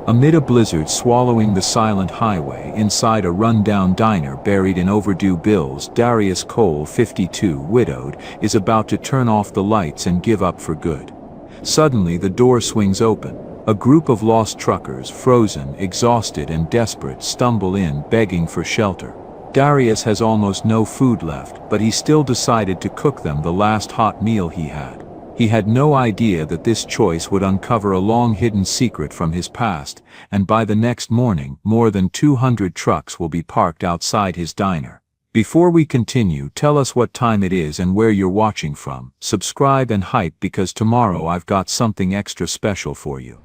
Amid a blizzard swallowing the silent highway inside a run-down diner buried in overdue bills, Darius Cole, 52, widowed, is about to turn off the lights and give up for good. Suddenly the door swings open. A group of lost truckers, frozen, exhausted and desperate, stumble in, begging for shelter. Darius has almost no food left, but he still decided to cook them the last hot meal he had. He had no idea that this choice would uncover a long-hidden secret from his past, and by the next morning, more than 200 trucks will be parked outside his diner. Before we continue, tell us what time it is and where you're watching from. Subscribe and hype because tomorrow I've got something extra special for you.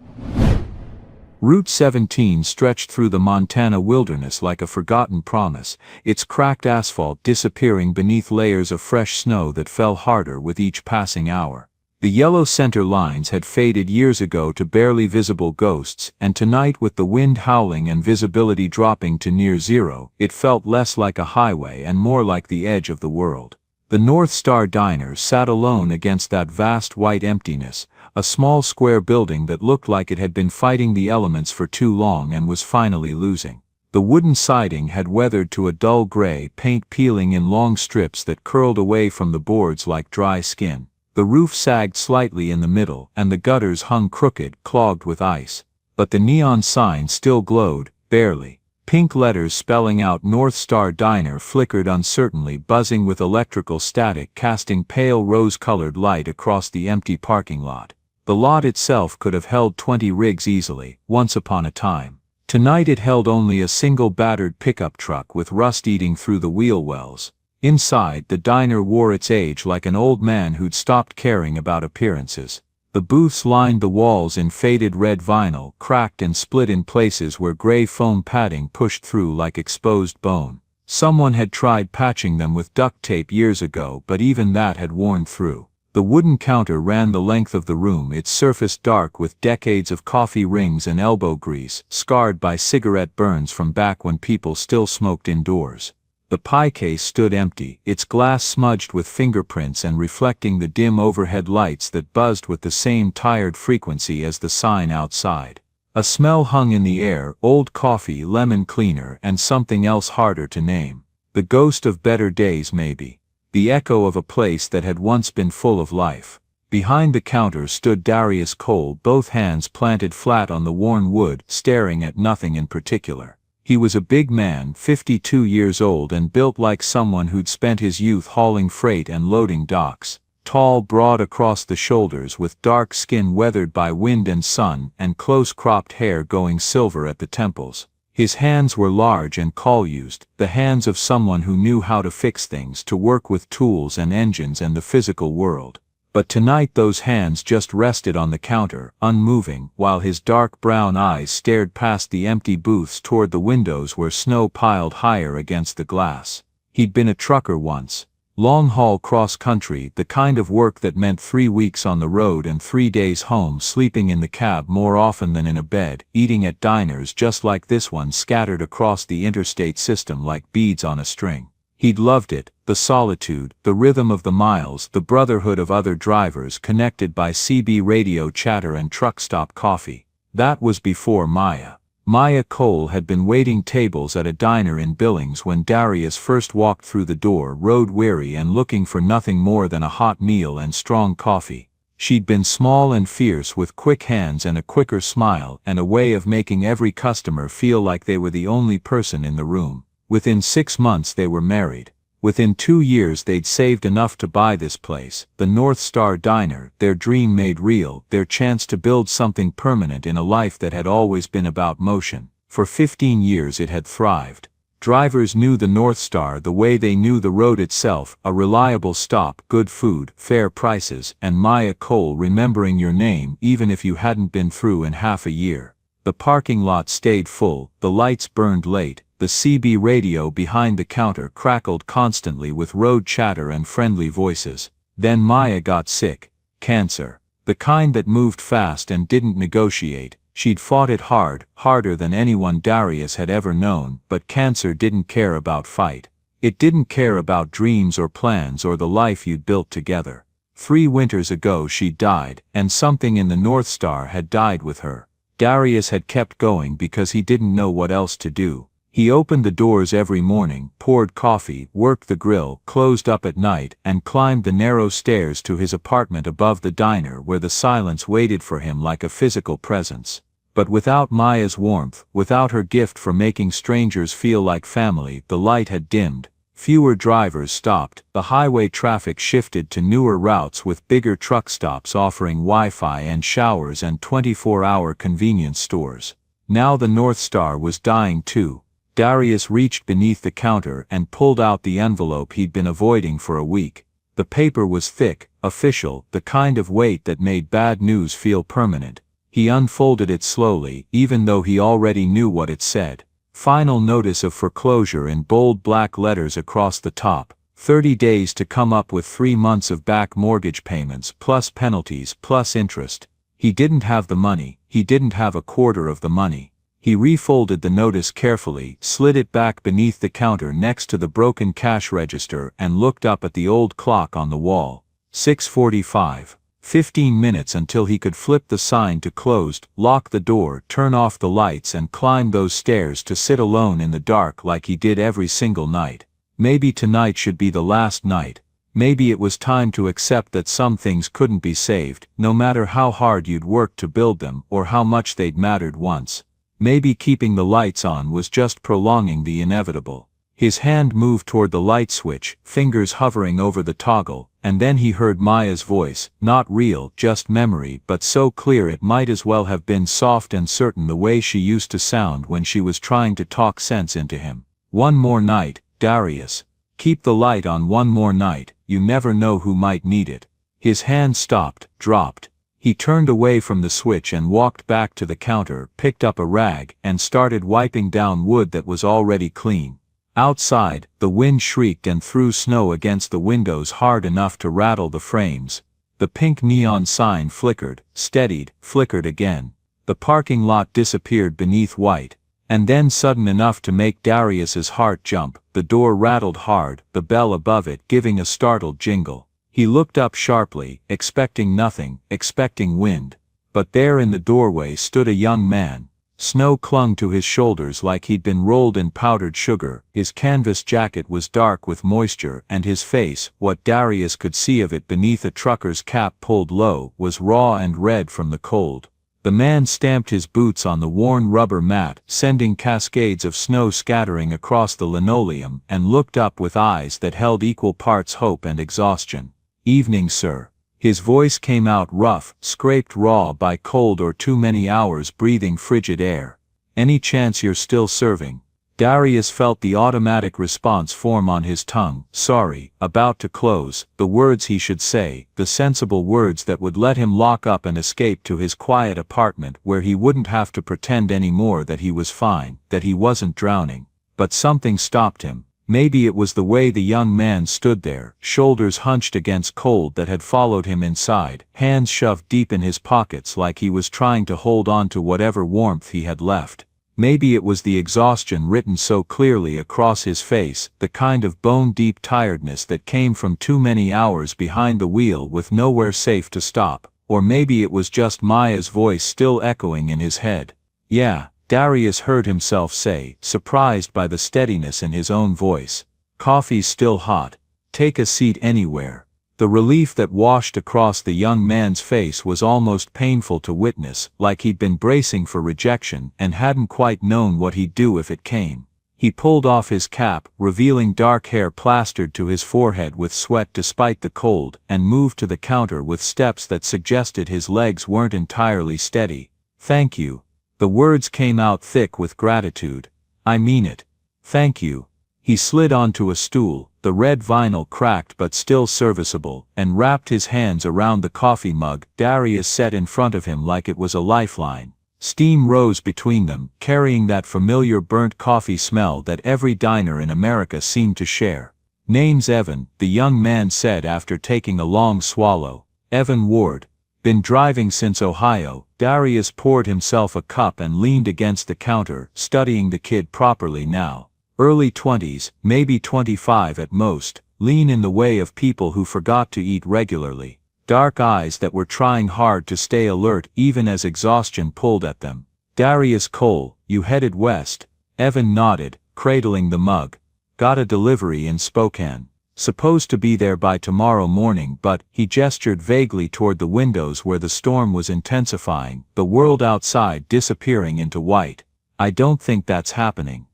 Route 17 stretched through the Montana wilderness like a forgotten promise, its cracked asphalt disappearing beneath layers of fresh snow that fell harder with each passing hour. The yellow center lines had faded years ago to barely visible ghosts, and tonight, with the wind howling and visibility dropping to near zero, it felt less like a highway and more like the edge of the world. The North Star Diner sat alone against that vast white emptiness, a small square building that looked like it had been fighting the elements for too long and was finally losing. The wooden siding had weathered to a dull gray, paint peeling in long strips that curled away from the boards like dry skin. The roof sagged slightly in the middle, and the gutters hung crooked, clogged with ice. But the neon sign still glowed, barely. Pink letters spelling out North Star Diner flickered uncertainly, buzzing with electrical static, casting pale rose-colored light across the empty parking lot. The lot itself could have held 20 rigs easily, once upon a time. Tonight it held only a single battered pickup truck with rust eating through the wheel wells. Inside, the diner wore its age like an old man who'd stopped caring about appearances. The booths lined the walls in faded red vinyl, cracked and split in places where gray foam padding pushed through like exposed bone. Someone had tried patching them with duct tape years ago, but even that had worn through. The wooden counter ran the length of the room, its surface dark with decades of coffee rings and elbow grease, scarred by cigarette burns from back when people still smoked indoors. The pie case stood empty, its glass smudged with fingerprints and reflecting the dim overhead lights that buzzed with the same tired frequency as the sign outside. A smell hung in the air, old coffee, lemon cleaner, and something else harder to name. The ghost of better days, maybe. The echo of a place that had once been full of life. Behind the counter stood Darius Cole, both hands planted flat on the worn wood, staring at nothing in particular. He was a big man, 52 years old, and built like someone who'd spent his youth hauling freight and loading docks. Tall, broad across the shoulders, with dark skin weathered by wind and sun, and close-cropped hair going silver at the temples. His hands were large and call-used, the hands of someone who knew how to fix things, to work with tools and engines and the physical world. But tonight those hands just rested on the counter, unmoving, while his dark brown eyes stared past the empty booths toward the windows where snow piled higher against the glass. He'd been a trucker once. Long-haul cross-country, the kind of work that meant 3 weeks on the road and 3 days home, sleeping in the cab more often than in a bed, eating at diners just like this one scattered across the interstate system like beads on a string. He'd loved it, the solitude, the rhythm of the miles, the brotherhood of other drivers connected by CB radio chatter and truck stop coffee. That was before Maya. Maya Cole had been waiting tables at a diner in Billings when Darius first walked through the door, road-weary and looking for nothing more than a hot meal and strong coffee. She'd been small and fierce, with quick hands and a quicker smile, and a way of making every customer feel like they were the only person in the room. Within 6 months they were married. Within 2 years they'd saved enough to buy this place, the North Star Diner, their dream made real, their chance to build something permanent in a life that had always been about motion. For 15 years it had thrived. Drivers knew the North Star the way they knew the road itself, a reliable stop, good food, fair prices, and Maya Cole remembering your name even if you hadn't been through in half a year. The parking lot stayed full, the lights burned late. The CB radio behind the counter crackled constantly with road chatter and friendly voices. Then Maya got sick. Cancer. The kind that moved fast and didn't negotiate. She'd fought it hard, harder than anyone Darius had ever known, but cancer didn't care about fight. It didn't care about dreams or plans or the life you'd built together. 3 winters ago she died, and something in the North Star had died with her. Darius had kept going because he didn't know what else to do. He opened the doors every morning, poured coffee, worked the grill, closed up at night, and climbed the narrow stairs to his apartment above the diner where the silence waited for him like a physical presence. But without Maya's warmth, without her gift for making strangers feel like family, the light had dimmed. Fewer drivers stopped, the highway traffic shifted to newer routes with bigger truck stops offering Wi-Fi and showers and 24-hour convenience stores. Now the North Star was dying too. Darius reached beneath the counter and pulled out the envelope he'd been avoiding for a week. The paper was thick, official, the kind of weight that made bad news feel permanent. He unfolded it slowly, even though he already knew what it said. Final notice of foreclosure in bold black letters across the top. 30 days to come up with 3 months of back mortgage payments plus penalties plus interest. He didn't have the money, he didn't have a quarter of the money. He refolded the notice carefully, slid it back beneath the counter next to the broken cash register and looked up at the old clock on the wall. 6:45. 15 minutes until he could flip the sign to closed, lock the door, turn off the lights and climb those stairs to sit alone in the dark like he did every single night. Maybe tonight should be the last night. Maybe it was time to accept that some things couldn't be saved, no matter how hard you'd worked to build them or how much they'd mattered once. Maybe keeping the lights on was just prolonging the inevitable. His hand moved toward the light switch, fingers hovering over the toggle, and then he heard Maya's voice, not real, just memory, but so clear it might as well have been soft and certain the way she used to sound when she was trying to talk sense into him. One more night, Darius. Keep the light on one more night, you never know who might need it. His hand stopped, dropped. He turned away from the switch and walked back to the counter, picked up a rag, and started wiping down wood that was already clean. Outside, the wind shrieked and threw snow against the windows hard enough to rattle the frames. The pink neon sign flickered, steadied, flickered again. The parking lot disappeared beneath white. And then sudden enough to make Darius's heart jump, the door rattled hard, the bell above it giving a startled jingle. He looked up sharply, expecting nothing, expecting wind. But there in the doorway stood a young man. Snow clung to his shoulders like he'd been rolled in powdered sugar, his canvas jacket was dark with moisture and his face, what Darius could see of it beneath a trucker's cap pulled low, was raw and red from the cold. The man stamped his boots on the worn rubber mat, sending cascades of snow scattering across the linoleum, and looked up with eyes that held equal parts hope and exhaustion. "Evening, sir." His voice came out rough, scraped raw by cold or too many hours breathing frigid air. "Any chance you're still serving?" Darius felt the automatic response form on his tongue. Sorry, about to close, the words he should say, the sensible words that would let him lock up and escape to his quiet apartment where he wouldn't have to pretend anymore that he was fine, that he wasn't drowning. But something stopped him. Maybe it was the way the young man stood there, shoulders hunched against cold that had followed him inside, hands shoved deep in his pockets like he was trying to hold on to whatever warmth he had left. Maybe it was the exhaustion written so clearly across his face, the kind of bone-deep tiredness that came from too many hours behind the wheel with nowhere safe to stop. Or maybe it was just Maya's voice still echoing in his head. "Yeah," Darius heard himself say, surprised by the steadiness in his own voice. "Coffee's still hot. Take a seat anywhere." The relief that washed across the young man's face was almost painful to witness, like he'd been bracing for rejection and hadn't quite known what he'd do if it came. He pulled off his cap, revealing dark hair plastered to his forehead with sweat despite the cold, and moved to the counter with steps that suggested his legs weren't entirely steady. "Thank you." The words came out thick with gratitude. "I mean it. Thank you." He slid onto a stool, the red vinyl cracked but still serviceable, and wrapped his hands around the coffee mug Darius set in front of him like it was a lifeline. Steam rose between them, carrying that familiar burnt coffee smell that every diner in America seemed to share. "Name's Evan," the young man said after taking a long swallow. "Evan Ward. Been driving since Ohio." Darius poured himself a cup and leaned against the counter, studying the kid properly now. Early 20s, maybe 25 at most, lean in the way of people who forgot to eat regularly. dark eyes that were trying hard to stay alert even as exhaustion pulled at them. Darius Cole, you headed west? Evan nodded, cradling the mug. Got a delivery in Spokane. Supposed to be there by tomorrow morning, but he gestured vaguely toward the windows where the storm was intensifying, the world outside disappearing into white. I don't think that's happening.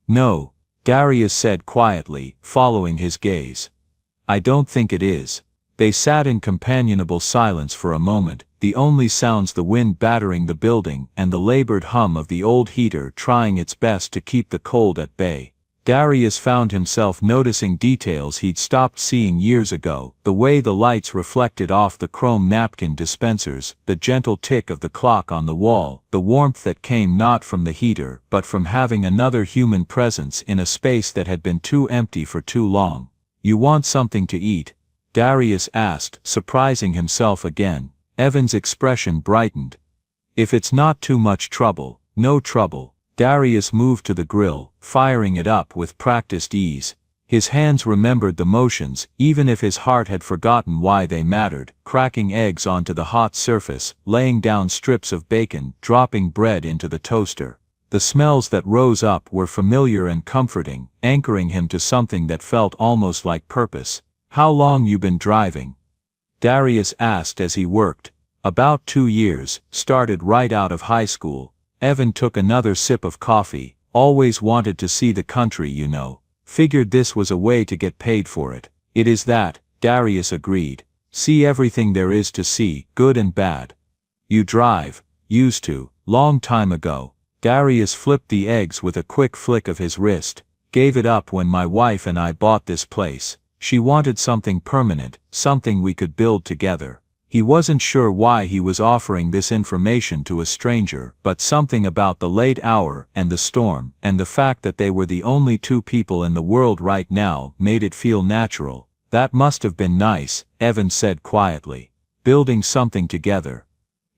No, Darius said quietly, following his gaze. I don't think it is. They sat in companionable silence for a moment, the only sounds the wind battering the building and the labored hum of the old heater trying its best to keep the cold at bay. Darius found himself noticing details he'd stopped seeing years ago, the way the lights reflected off the chrome napkin dispensers, the gentle tick of the clock on the wall, the warmth that came not from the heater but from having another human presence in a space that had been too empty for too long. You want something to eat? Darius asked, surprising himself again. Evan's expression brightened. If it's not too much trouble. No trouble. Darius moved to the grill, firing it up with practiced ease. His hands remembered the motions, even if his heart had forgotten why they mattered, cracking eggs onto the hot surface, laying down strips of bacon, dropping bread into the toaster. The smells that rose up were familiar and comforting, anchoring him to something that felt almost like purpose. How long you been driving? Darius asked as he worked. About 2 years, started right out of high school. Evan took another sip of coffee. Always wanted to see the country, you know. Figured this was a way to get paid for it. It is that, Darius agreed. See everything there is to see, good and bad. You drive? Used to, long time ago. Darius flipped the eggs with a quick flick of his wrist. Gave it up when my wife and I bought this place. She wanted something permanent, something we could build together. He wasn't sure why he was offering this information to a stranger, but something about the late hour and the storm and the fact that they were the only 2 people in the world right now made it feel natural. That must have been nice, Evan said quietly. Building something together.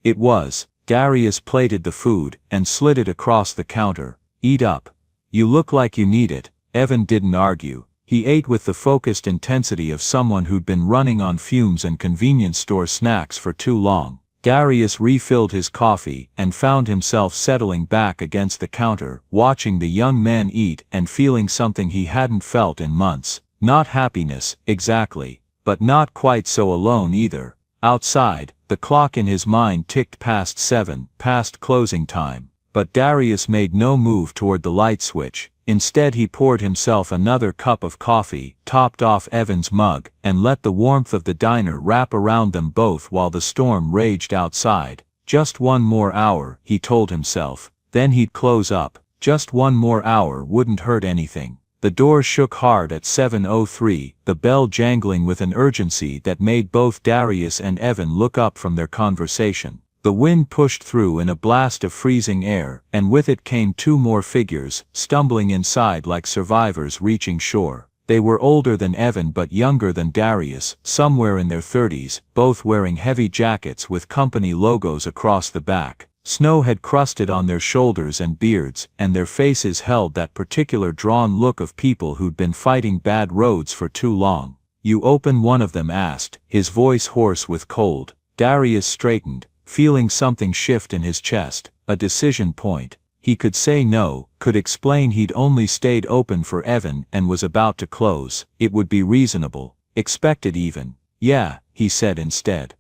It was. Darius plated the food and slid it across the counter. Eat up. You look like you need it. Evan didn't argue. He ate with the focused intensity of someone who'd been running on fumes and convenience store snacks for too long. Darius refilled his coffee and found himself settling back against the counter, watching the young man eat and feeling something he hadn't felt in months. Not happiness, exactly, but not quite so alone either. Outside, the clock in his mind ticked past 7, past closing time. But Darius made no move toward the light switch. Instead he poured himself another cup of coffee, topped off Evan's mug, and let the warmth of the diner wrap around them both while the storm raged outside. Just 1 more hour, he told himself, then he'd close up. Just 1 more hour wouldn't hurt anything. The door shook hard at 7:03, the bell jangling with an urgency that made both Darius and Evan look up from their conversation. The wind pushed through in a blast of freezing air, and with it came 2 more figures, stumbling inside like survivors reaching shore. They were older than Evan but younger than Darius, somewhere in their 30s, both wearing heavy jackets with company logos across the back. Snow had crusted on their shoulders and beards, and their faces held that particular drawn look of people who'd been fighting bad roads for too long. You open? One of them asked, his voice hoarse with cold. Darius straightened, feeling something shift in his chest, a decision point. He could say no, could explain he'd only stayed open for Evan and was about to close. It would be reasonable, expected even. Yeah, he said instead.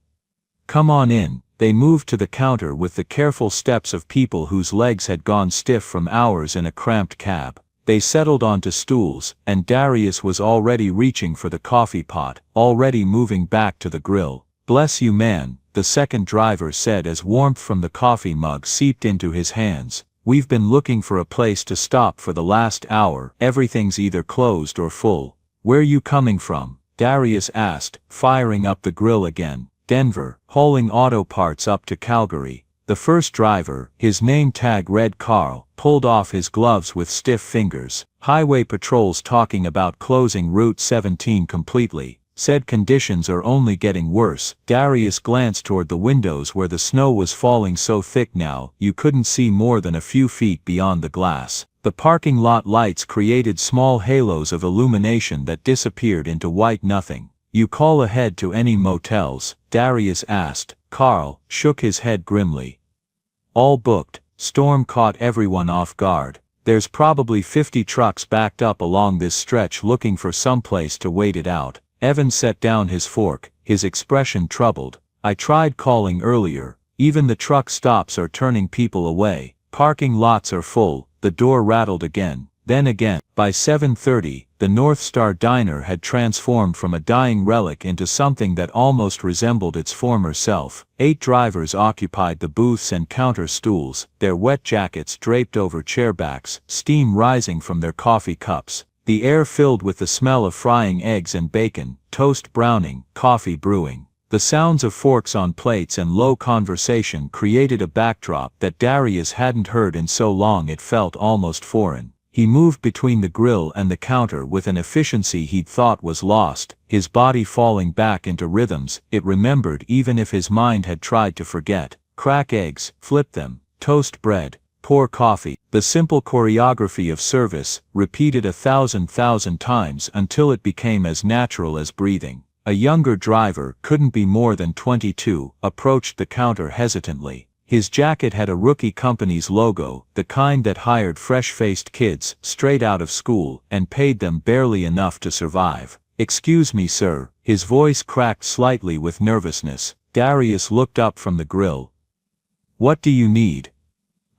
Come on in. They moved to the counter with the careful steps of people whose legs had gone stiff from hours in a cramped cab. They settled onto stools, and Darius was already reaching for the coffee pot, already moving back to the grill. Bless you, man, the second driver said as warmth from the coffee mug seeped into his hands. We've been looking for a place to stop for the last hour. Everything's either closed or full. Where you coming from? Darius asked, firing up the grill again. Denver, hauling auto parts up to Calgary. The first driver, his name tag read Carl, pulled off his gloves with stiff fingers. Highway patrols talking about closing Route 17 completely. Said conditions are only getting worse. Darius glanced toward the windows where the snow was falling so thick now you couldn't see more than a few feet beyond the glass. The parking lot lights created small halos of illumination that disappeared into white nothing. You call ahead to any motels? Darius asked. Carl shook his head grimly. All booked. Storm caught everyone off guard. There's probably 50 trucks backed up along this stretch looking for some place to wait it out. Evan set down his fork, his expression troubled. I tried calling earlier. Even the truck stops are turning people away. Parking lots are full. The door rattled again. Then again. By 7:30, the North Star Diner had transformed from a dying relic into something that almost resembled its former self. 8 drivers occupied the booths and counter stools, their wet jackets draped over chairbacks, steam rising from their coffee cups. The air filled with the smell of frying eggs and bacon, toast browning, coffee brewing. The sounds of forks on plates and low conversation created a backdrop that Darius hadn't heard in so long it felt almost foreign. He moved between the grill and the counter with an efficiency he'd thought was lost, his body falling back into rhythms it remembered even if his mind had tried to forget. Crack eggs, flip them, toast bread, pour coffee. The simple choreography of service, repeated 1,000 times until it became as natural as breathing. A younger driver, couldn't be more than 22, approached the counter hesitantly. His jacket had a rookie company's logo, the kind that hired fresh-faced kids, straight out of school, and paid them barely enough to survive. "Excuse me, sir." His voice cracked slightly with nervousness. Darius looked up from the grill. "What do you need?"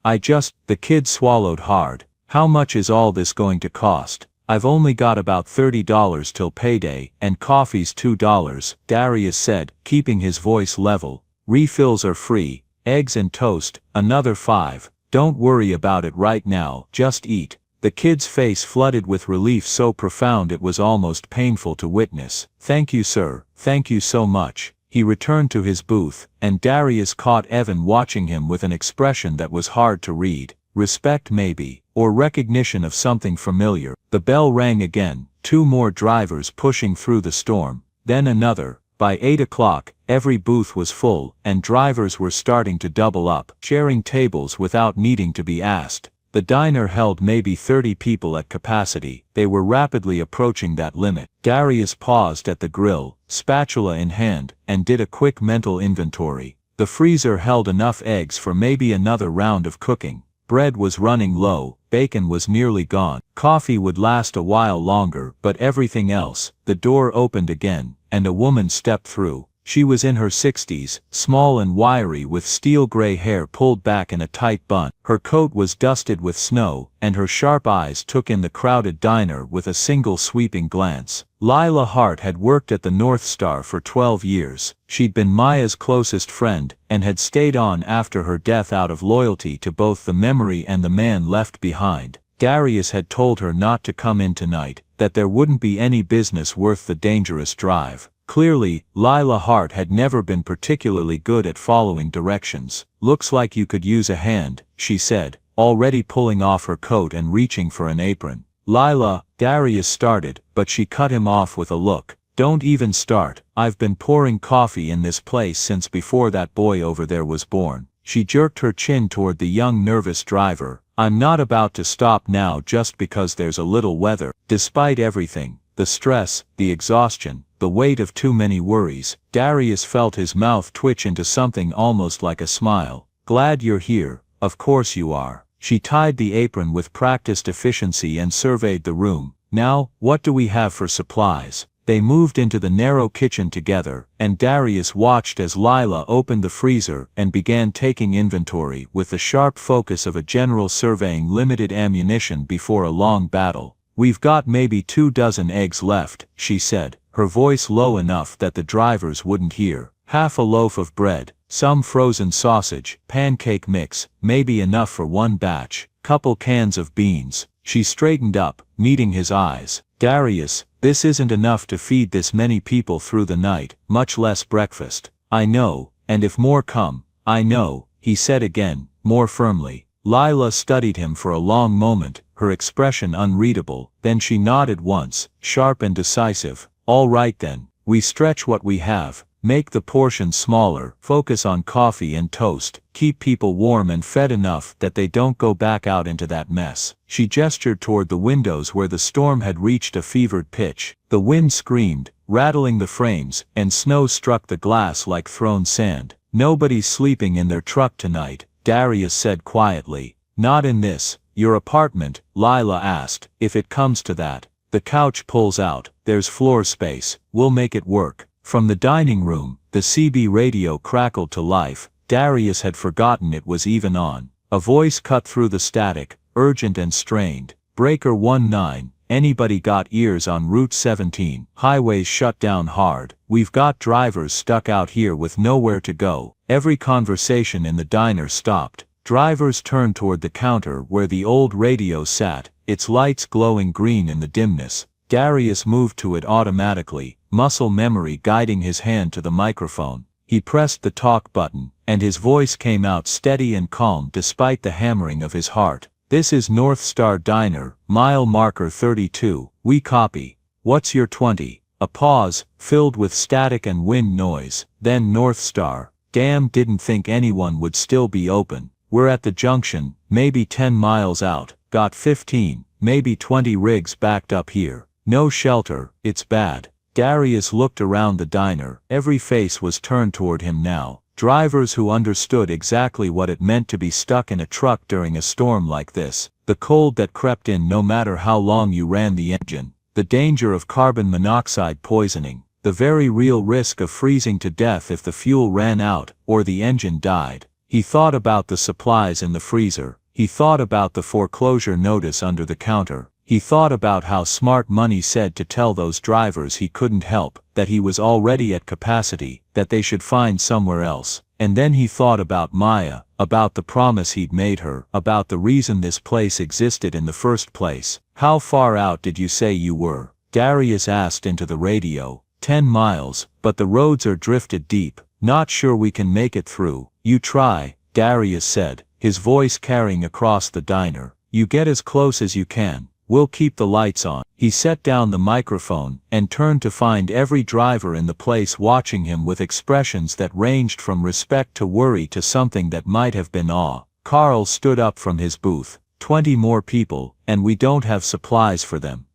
The kid swallowed hard. "How much is all this going to cost?" "I've only got about $30 till payday, and coffee's $2, Darius said, keeping his voice level. "Refills are free. Eggs and toast, another $5. Don't worry about it right now, just eat." The kid's face flooded with relief so profound it was almost painful to witness. "Thank you, sir, thank you so much." He returned to his booth, and Darius caught Evan watching him with an expression that was hard to read. Respect maybe, or recognition of something familiar. The bell rang again, 2 more drivers pushing through the storm, then another. By 8 o'clock, every booth was full, and drivers were starting to double up, sharing tables without needing to be asked. The diner held maybe 30 people at capacity. They were rapidly approaching that limit. Darius paused at the grill, spatula in hand, and did a quick mental inventory. The freezer held enough eggs for maybe another round of cooking. Bread was running low, bacon was nearly gone. Coffee would last a while longer, but everything else. The door opened again, and a woman stepped through. She was in her 60s, small and wiry with steel-gray hair pulled back in a tight bun. Her coat was dusted with snow, and her sharp eyes took in the crowded diner with a single sweeping glance. Lila Hart had worked at the North Star for 12 years. She'd been Maya's closest friend, and had stayed on after her death out of loyalty to both the memory and the man left behind. Darius had told her not to come in tonight, that there wouldn't be any business worth the dangerous drive. Clearly, Lila Hart had never been particularly good at following directions. "Looks like you could use a hand," she said, already pulling off her coat and reaching for an apron. "Lila," Darius started, but she cut him off with a look. "Don't even start. I've been pouring coffee in this place since before that boy over there was born." She jerked her chin toward the young nervous driver. "I'm not about to stop now just because there's a little weather." Despite everything, the stress, the exhaustion, the weight of too many worries, Darius felt his mouth twitch into something almost like a smile. "Glad you're here, of course you are." She tied the apron with practiced efficiency and surveyed the room. "Now, what do we have for supplies?" They moved into the narrow kitchen together, and Darius watched as Lila opened the freezer and began taking inventory with the sharp focus of a general surveying limited ammunition before a long battle. "We've got maybe 24 eggs left," she said, her voice low enough that the drivers wouldn't hear. "Half a loaf of bread, some frozen sausage, pancake mix, maybe enough for 1 batch, couple cans of beans." She straightened up, meeting his eyes. "Darius, this isn't enough to feed this many people through the night, much less breakfast." "I know, and if more come, I know," he said again, more firmly. Lila studied him for a long moment, her expression unreadable, then she nodded once, sharp and decisive. "All right then, we stretch what we have, make the portions smaller, focus on coffee and toast, keep people warm and fed enough that they don't go back out into that mess." She gestured toward the windows where the storm had reached a fevered pitch. The wind screamed, rattling the frames, and snow struck the glass like thrown sand. "Nobody's sleeping in their truck tonight," Darius said quietly. "Not in this, your apartment?" Lila asked. "If it comes to that. The couch pulls out, there's floor space, we'll make it work." From the dining room, the CB radio crackled to life. Darius had forgotten it was even on. A voice cut through the static, urgent and strained. "Breaker 19, anybody got ears on Route 17? Highways shut down hard. We've got drivers stuck out here with nowhere to go." Every conversation in the diner stopped. Drivers turned toward the counter where the old radio sat, its lights glowing green in the dimness. Darius moved to it automatically, muscle memory guiding his hand to the microphone. He pressed the talk button, and his voice came out steady and calm despite the hammering of his heart. "This is North Star Diner, mile marker 32, we copy. What's your 20? A pause, filled with static and wind noise, then North Star. "Damn, didn't think anyone would still be open. We're at the junction, maybe 10 miles out, got 15, maybe 20 rigs backed up here. No shelter, it's bad." Darius looked around the diner. Every face was turned toward him now. Drivers who understood exactly what it meant to be stuck in a truck during a storm like this. The cold that crept in no matter how long you ran the engine. The danger of carbon monoxide poisoning. The very real risk of freezing to death if the fuel ran out or the engine died. He thought about the supplies in the freezer. He thought about the foreclosure notice under the counter. He thought about how smart money said to tell those drivers he couldn't help, that he was already at capacity, that they should find somewhere else. And then he thought about Maya, about the promise he'd made her, about the reason this place existed in the first place. "How far out did you say you were?" Darius asked into the radio. 10 miles, but the roads are drifted deep. Not sure we can make it through." "You try," Darius said, his voice carrying across the diner. "You get as close as you can. We'll keep the lights on." He set down the microphone and turned to find every driver in the place watching him with expressions that ranged from respect to worry to something that might have been awe. Carl stood up from his booth. 20 more people, and we don't have supplies for them."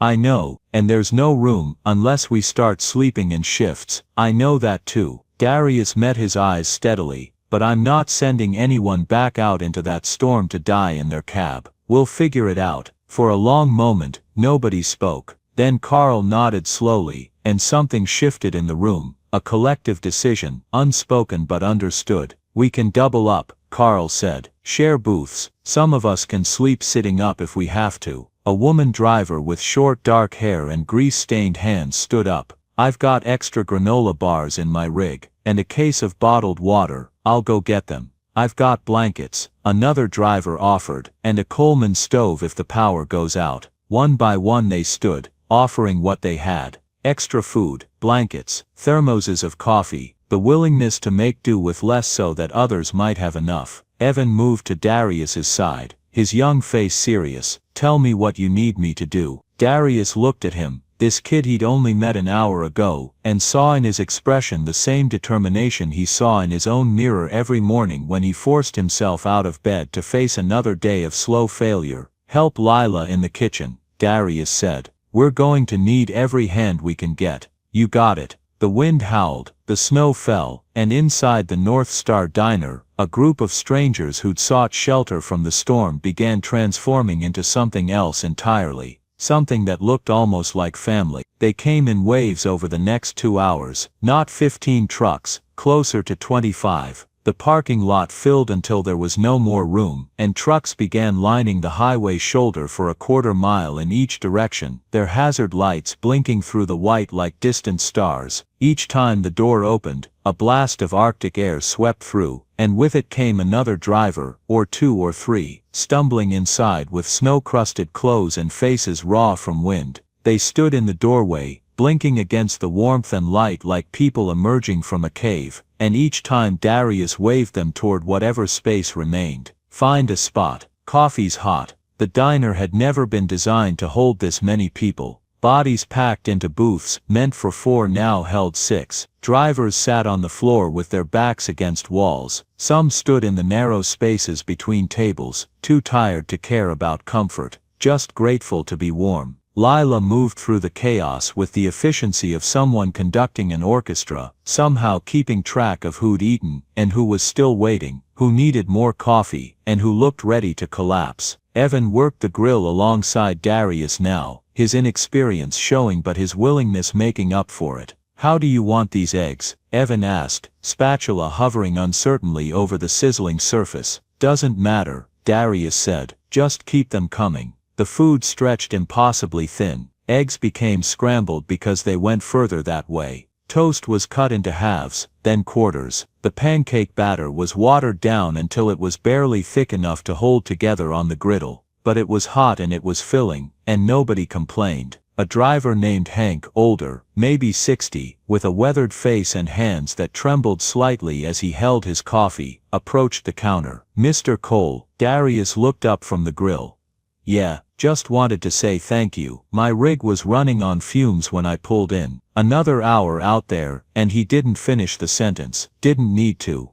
"I know, and there's no room unless we start sleeping in shifts." "I know that too." Darius met his eyes steadily. "But I'm not sending anyone back out into that storm to die in their cab. We'll figure it out." For a long moment, nobody spoke. Then Carl nodded slowly, and something shifted in the room, a collective decision, unspoken but understood. "We can double up," Carl said. "Share booths. Some of us can sleep sitting up if we have to." A woman driver with short dark hair and grease-stained hands stood up. "I've got extra granola bars in my rig, and a case of bottled water. I'll go get them. I've got blankets," another driver offered, "and a Coleman stove if the power goes out." One by one they stood, offering what they had. Extra food, blankets, thermoses of coffee, the willingness to make do with less so that others might have enough. Evan moved to Darius's side, his young face serious. "Tell me what you need me to do." Darius looked at him, this kid he'd only met an hour ago, and saw in his expression the same determination he saw in his own mirror every morning when he forced himself out of bed to face another day of slow failure. "Help Lila in the kitchen," Darius said. "We're going to need every hand we can get." "You got it." The wind howled, the snow fell, and inside the North Star Diner, a group of strangers who'd sought shelter from the storm began transforming into something else entirely. Something that looked almost like family. They came in waves over the next 2 hours, not 15 trucks, closer to 25. The parking lot filled until there was no more room, and trucks began lining the highway shoulder for a quarter mile in each direction, their hazard lights blinking through the white like distant stars. Each time the door opened, a blast of Arctic air swept through, and with it came another driver, or 2 or 3, stumbling inside with snow-crusted clothes and faces raw from wind. They stood in the doorway, blinking against the warmth and light like people emerging from a cave, and each time Darius waved them toward whatever space remained. "Find a spot. Coffee's hot." The diner had never been designed to hold this many people. Bodies packed into booths meant for 4 now held 6. Drivers sat on the floor with their backs against walls. Some stood in the narrow spaces between tables, too tired to care about comfort, just grateful to be warm. Lila moved through the chaos with the efficiency of someone conducting an orchestra, somehow keeping track of who'd eaten, and who was still waiting, who needed more coffee, and who looked ready to collapse. Evan worked the grill alongside Darius now, his inexperience showing but his willingness making up for it. "How do you want these eggs?" Evan asked, spatula hovering uncertainly over the sizzling surface. "Doesn't matter," Darius said, "just keep them coming." The food stretched impossibly thin. Eggs became scrambled because they went further that way. Toast was cut into halves, then quarters. The pancake batter was watered down until it was barely thick enough to hold together on the griddle. But it was hot and it was filling, and nobody complained. A driver named Hank, older, maybe 60, with a weathered face and hands that trembled slightly as he held his coffee, approached the counter. "Mr. Cole," Darius looked up from the grill. "Yeah, just wanted to say thank you. My rig was running on fumes when I pulled in. Another hour out there," and he didn't finish the sentence. "Didn't need to."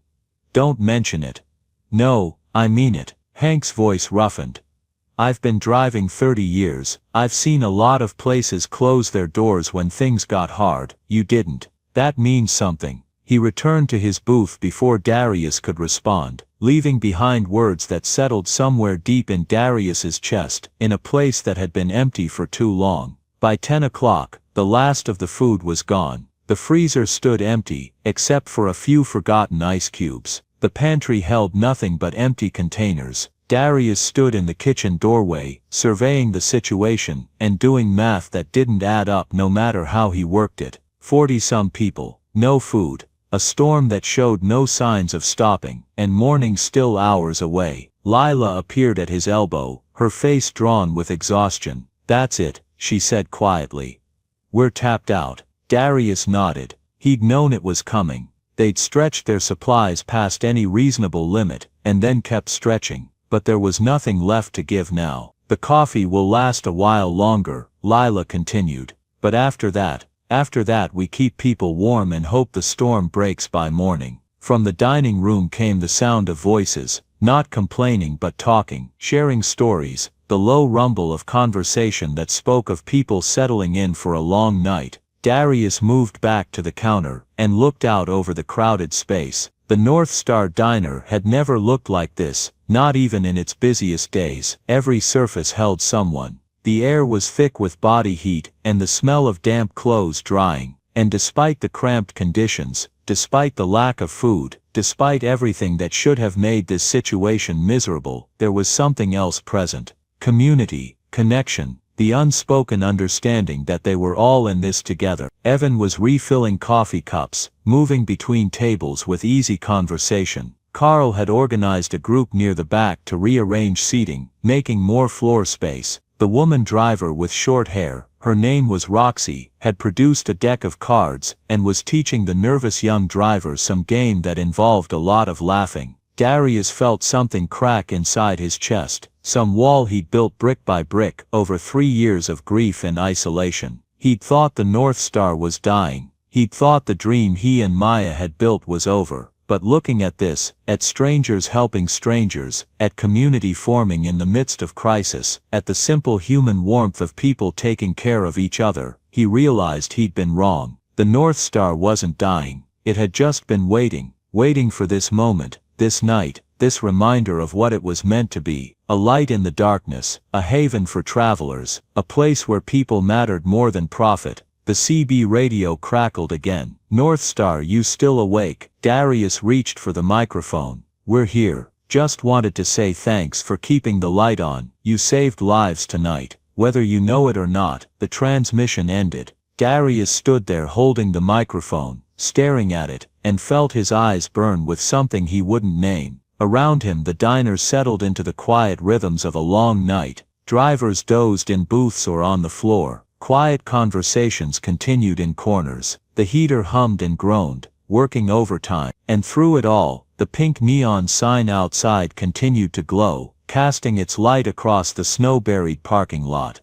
"Don't mention it." "No, I mean it." Hank's voice roughened. "I've been driving 30 years, I've seen a lot of places close their doors when things got hard. You didn't. That means something." He returned to his booth before Darius could respond, leaving behind words that settled somewhere deep in Darius's chest, in a place that had been empty for too long. By 10 o'clock, the last of the food was gone. The freezer stood empty, except for a few forgotten ice cubes. The pantry held nothing but empty containers. Darius stood in the kitchen doorway, surveying the situation, and doing math that didn't add up no matter how he worked it. 40-some people, no food. A storm that showed no signs of stopping, and morning still hours away. Lila appeared at his elbow, her face drawn with exhaustion. "That's it," she said quietly. "We're tapped out." Darius nodded. He'd known it was coming. They'd stretched their supplies past any reasonable limit, and then kept stretching. But there was nothing left to give now. "The coffee will last a while longer," Lila continued. "But after that we keep people warm and hope the storm breaks by morning." From the dining room came the sound of voices, not complaining but talking, sharing stories, the low rumble of conversation that spoke of people settling in for a long night. Darius moved back to the counter, and looked out over the crowded space. The North Star Diner had never looked like this, not even in its busiest days. Every surface held someone. The air was thick with body heat, and the smell of damp clothes drying. And despite the cramped conditions, despite the lack of food, despite everything that should have made this situation miserable, there was something else present. Community, connection, the unspoken understanding that they were all in this together. Evan was refilling coffee cups, moving between tables with easy conversation. Carl had organized a group near the back to rearrange seating, making more floor space. The woman driver with short hair, her name was Roxy, had produced a deck of cards, and was teaching the nervous young driver some game that involved a lot of laughing. Darius felt something crack inside his chest, some wall he'd built brick by brick over 3 years of grief and isolation. He'd thought the North Star was dying. He'd thought the dream he and Maya had built was over. But looking at this, at strangers helping strangers, at community forming in the midst of crisis, at the simple human warmth of people taking care of each other, he realized he'd been wrong. The North Star wasn't dying. It had just been waiting for this moment, this night, this reminder of what it was meant to be. A light in the darkness, a haven for travelers, a place where people mattered more than profit. The CB radio crackled again. "North Star, you still awake?" Darius reached for the microphone. "We're here. Just wanted to say thanks for keeping the light on. You saved lives tonight. Whether you know it or not." The transmission ended. Darius stood there holding the microphone, staring at it, and felt his eyes burn with something he wouldn't name. Around him the diner settled into the quiet rhythms of a long night. Drivers dozed in booths or on the floor. Quiet conversations continued in corners. The heater hummed and groaned, working overtime. And through it all, the pink neon sign outside continued to glow, casting its light across the snow-buried parking lot.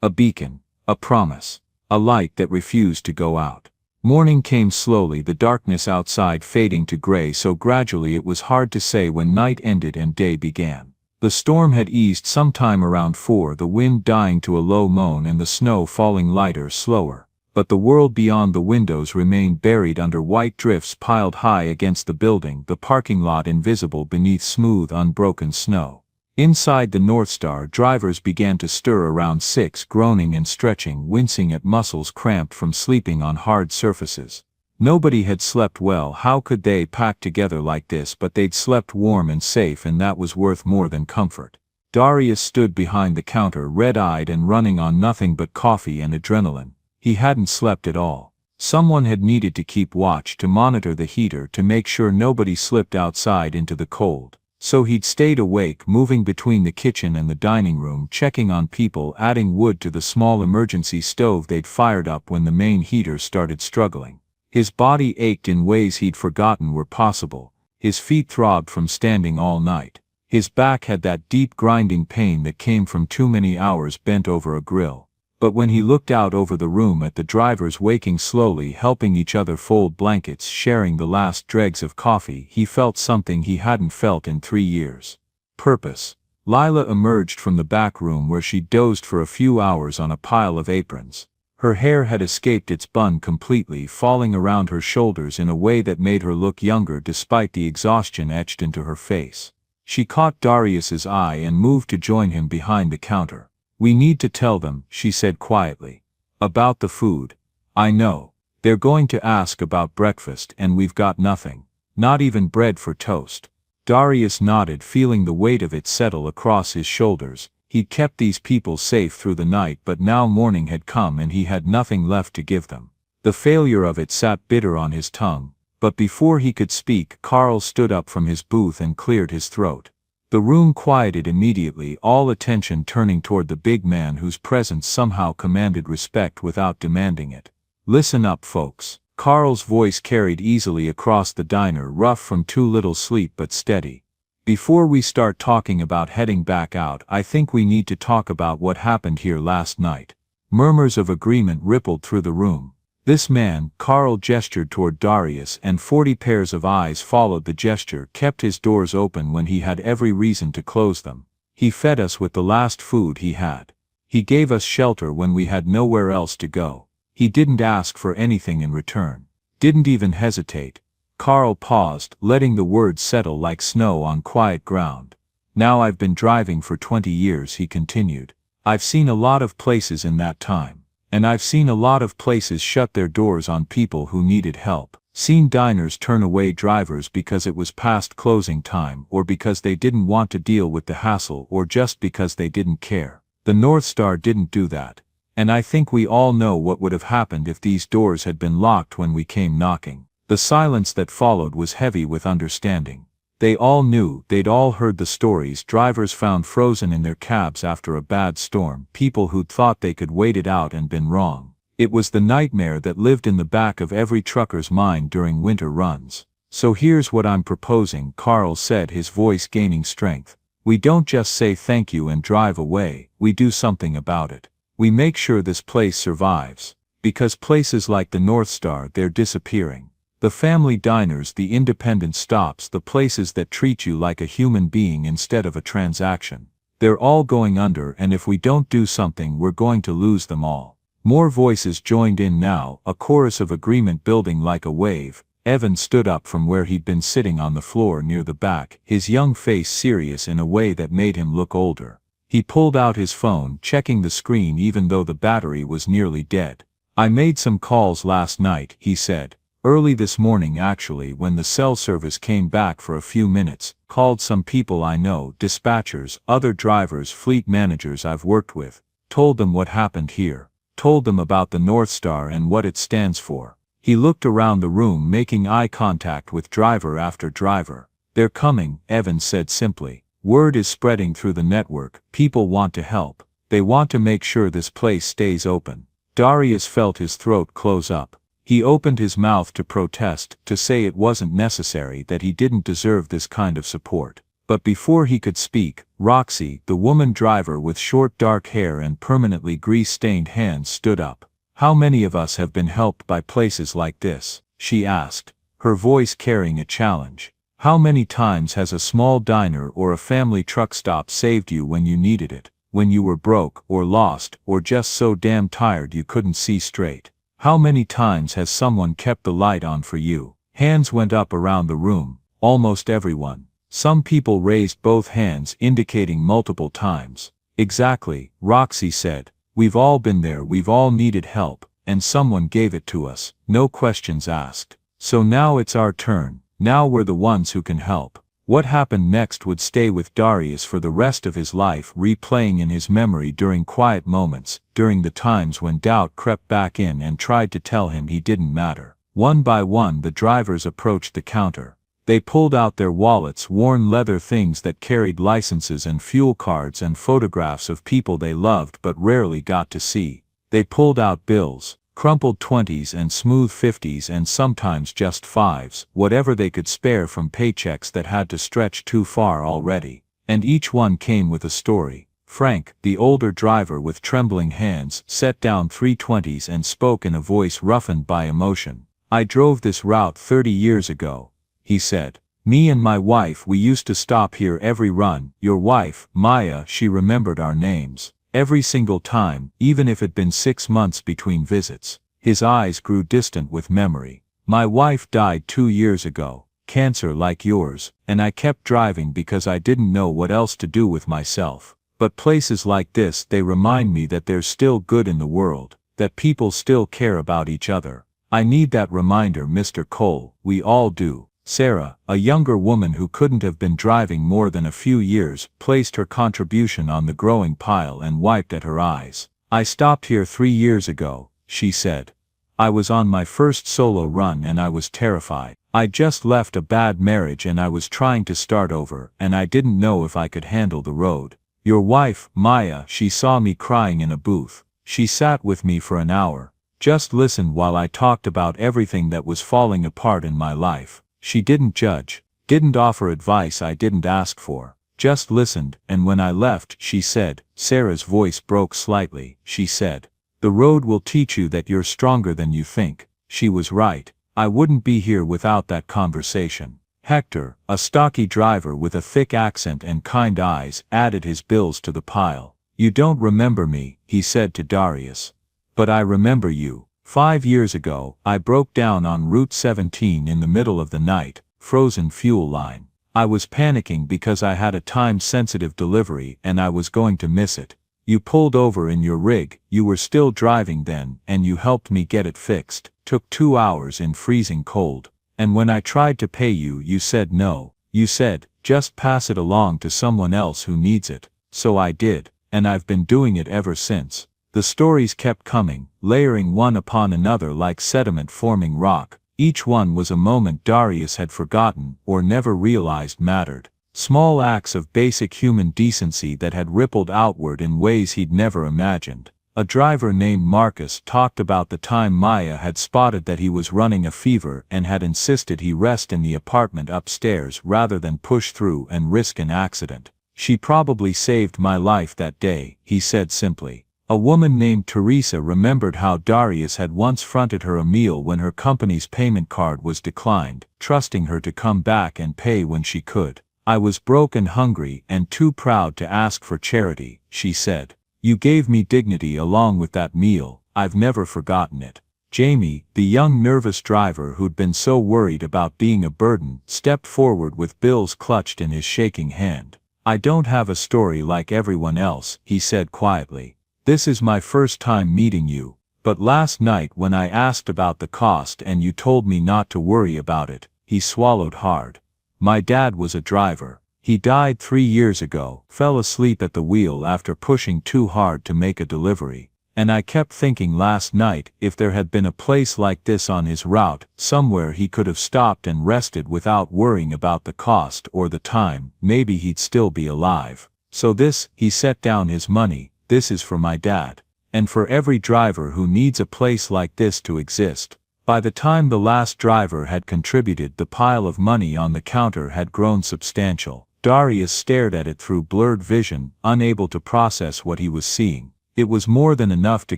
A beacon, a promise, a light that refused to go out. Morning came slowly, the darkness outside fading to gray so gradually it was hard to say when night ended and day began. The storm had eased sometime around 4, the wind dying to a low moan and the snow falling lighter, slower. But the world beyond the windows remained buried under white drifts piled high against the building, the parking lot invisible beneath smooth, unbroken snow. Inside the North Star, drivers began to stir around 6, groaning and stretching, wincing at muscles cramped from sleeping on hard surfaces. Nobody had slept well. How could they pack together like this? But they'd slept warm and safe, and that was worth more than comfort. Darius stood behind the counter, red-eyed and running on nothing but coffee and adrenaline. He hadn't slept at all. Someone had needed to keep watch, to monitor the heater, to make sure nobody slipped outside into the cold. So he'd stayed awake, moving between the kitchen and the dining room, checking on people, adding wood to the small emergency stove they'd fired up when the main heater started struggling. His body ached in ways he'd forgotten were possible. His feet throbbed from standing all night. His back had that deep grinding pain that came from too many hours bent over a grill. But when he looked out over the room at the drivers waking slowly, helping each other fold blankets, sharing the last dregs of coffee, he felt something he hadn't felt in 3 years. Purpose. Lila emerged from the back room where she dozed for a few hours on a pile of aprons. Her hair had escaped its bun completely, falling around her shoulders in a way that made her look younger despite the exhaustion etched into her face. She caught Darius's eye and moved to join him behind the counter. "We need to tell them," she said quietly. "About the food. I know. They're going to ask about breakfast, and we've got nothing. Not even bread for toast." Darius nodded, feeling the weight of it settle across his shoulders. He'd kept these people safe through the night, but now morning had come and he had nothing left to give them. The failure of it sat bitter on his tongue. But before he could speak, Carl stood up from his booth and cleared his throat. The room quieted immediately, all attention turning toward the big man whose presence somehow commanded respect without demanding it. "Listen up, folks." Carl's voice carried easily across the diner, rough from too little sleep but steady. "Before we start talking about heading back out, I think we need to talk about what happened here last night." Murmurs of agreement rippled through the room. This man, Carl gestured toward Darius, and 40 pairs of eyes followed the gesture, kept his doors open when he had every reason to close them. He fed us with the last food he had. He gave us shelter when we had nowhere else to go. He didn't ask for anything in return. Didn't even hesitate. Carl paused, letting the words settle like snow on quiet ground. "Now I've been driving for 20 years, he continued. "I've seen a lot of places in that time. And I've seen a lot of places shut their doors on people who needed help. Seen diners turn away drivers because it was past closing time, or because they didn't want to deal with the hassle, or just because they didn't care. The North Star didn't do that. And I think we all know what would have happened if these doors had been locked when we came knocking." The silence that followed was heavy with understanding. They all knew, they'd all heard the stories: drivers found frozen in their cabs after a bad storm, people who'd thought they could wait it out and been wrong. It was the nightmare that lived in the back of every trucker's mind during winter runs. "So here's what I'm proposing," Carl said, his voice gaining strength. "We don't just say thank you and drive away, we do something about it. We make sure this place survives. Because places like the North Star, they're disappearing. The family diners, the independent stops, the places that treat you like a human being instead of a transaction. They're all going under, and if we don't do something, we're going to lose them all." More voices joined in now, a chorus of agreement building like a wave. Evan stood up from where he'd been sitting on the floor near the back, his young face serious in a way that made him look older. He pulled out his phone, checking the screen even though the battery was nearly dead. "I made some calls last night," he said. "Early this morning actually, when the cell service came back for a few minutes. Called some people I know, dispatchers, other drivers, fleet managers I've worked with. Told them what happened here. Told them about the North Star and what it stands for." He looked around the room, making eye contact with driver after driver. "They're coming," Evan said simply. "Word is spreading through the network. People want to help. They want to make sure this place stays open." Darius felt his throat close up. He opened his mouth to protest, to say it wasn't necessary, that he didn't deserve this kind of support. But before he could speak, Roxy, the woman driver with short dark hair and permanently grease-stained hands, stood up. "How many of us have been helped by places like this?" she asked, her voice carrying a challenge. How many times has a small diner or a family truck stop saved you when you needed it, when you were broke or lost or just so damn tired you couldn't see straight? How many times has someone kept the light on for you? Hands went up around the room, almost everyone. Some people raised both hands indicating multiple times. Exactly, Roxy said. We've all been there, we've all needed help, and someone gave it to us, no questions asked. So now it's our turn, now we're the ones who can help. What happened next would stay with Darius for the rest of his life, replaying in his memory during quiet moments, during the times when doubt crept back in and tried to tell him he didn't matter. One by one the drivers approached the counter. They pulled out their wallets, worn leather things that carried licenses and fuel cards and photographs of people they loved but rarely got to see. They pulled out bills, crumpled 20s and smooth 50s and sometimes just 5s, whatever they could spare from paychecks that had to stretch too far already. And each one came with a story. Frank, the older driver with trembling hands, set down 3 20s and spoke in a voice roughened by emotion. I drove this route 30 years ago, he said. Me and my wife, we used to stop here every run. Your wife, Maya, she remembered our names. Every single time, even if it'd been 6 months between visits. His eyes grew distant with memory. My wife died 2 years ago, cancer like yours, and I kept driving because I didn't know what else to do with myself. But places like this, they remind me that there's still good in the world, that people still care about each other. I need that reminder, Mr. Cole, we all do. Sarah, a younger woman who couldn't have been driving more than a few years, placed her contribution on the growing pile and wiped at her eyes. I stopped here 3 years ago, she said. I was on my first solo run and I was terrified. I just left a bad marriage and I was trying to start over, and I didn't know if I could handle the road. Your wife, Maya, she saw me crying in a booth. She sat with me for an hour. Just listened while I talked about everything that was falling apart in my life. She didn't judge, didn't offer advice I didn't ask for, just listened, and when I left, she said, Sarah's voice broke slightly, she said, the road will teach you that you're stronger than you think. She was right. I wouldn't be here without that conversation. Hector, a stocky driver with a thick accent and kind eyes, added his bills to the pile. You don't remember me, he said to Darius. But I remember you. 5 years ago, I broke down on Route 17 in the middle of the night, frozen fuel line. I was panicking because I had a time-sensitive delivery and I was going to miss it. You pulled over in your rig, you were still driving then, and you helped me get it fixed. Took 2 hours in freezing cold. And when I tried to pay you, you said no. You said, just pass it along to someone else who needs it. So I did, and I've been doing it ever since. The stories kept coming, layering one upon another like sediment forming rock. Each one was a moment Darius had forgotten or never realized mattered. Small acts of basic human decency that had rippled outward in ways he'd never imagined. A driver named Marcus talked about the time Maya had spotted that he was running a fever and had insisted he rest in the apartment upstairs rather than push through and risk an accident. She probably saved my life that day, he said simply. A woman named Teresa remembered how Darius had once fronted her a meal when her company's payment card was declined, trusting her to come back and pay when she could. I was broke and hungry and too proud to ask for charity, she said. You gave me dignity along with that meal, I've never forgotten it. Jamie, the young nervous driver who'd been so worried about being a burden, stepped forward with bills clutched in his shaking hand. I don't have a story like everyone else, he said quietly. This is my first time meeting you, but last night when I asked about the cost and you told me not to worry about it, he swallowed hard. My dad was a driver. He died 3 years ago, fell asleep at the wheel after pushing too hard to make a delivery. And I kept thinking last night, if there had been a place like this on his route, somewhere he could have stopped and rested without worrying about the cost or the time, maybe he'd still be alive. So this, he set down his money. This is for my dad. And for every driver who needs a place like this to exist. By the time the last driver had contributed, the pile of money on the counter had grown substantial. Darius stared at it through blurred vision, unable to process what he was seeing. It was more than enough to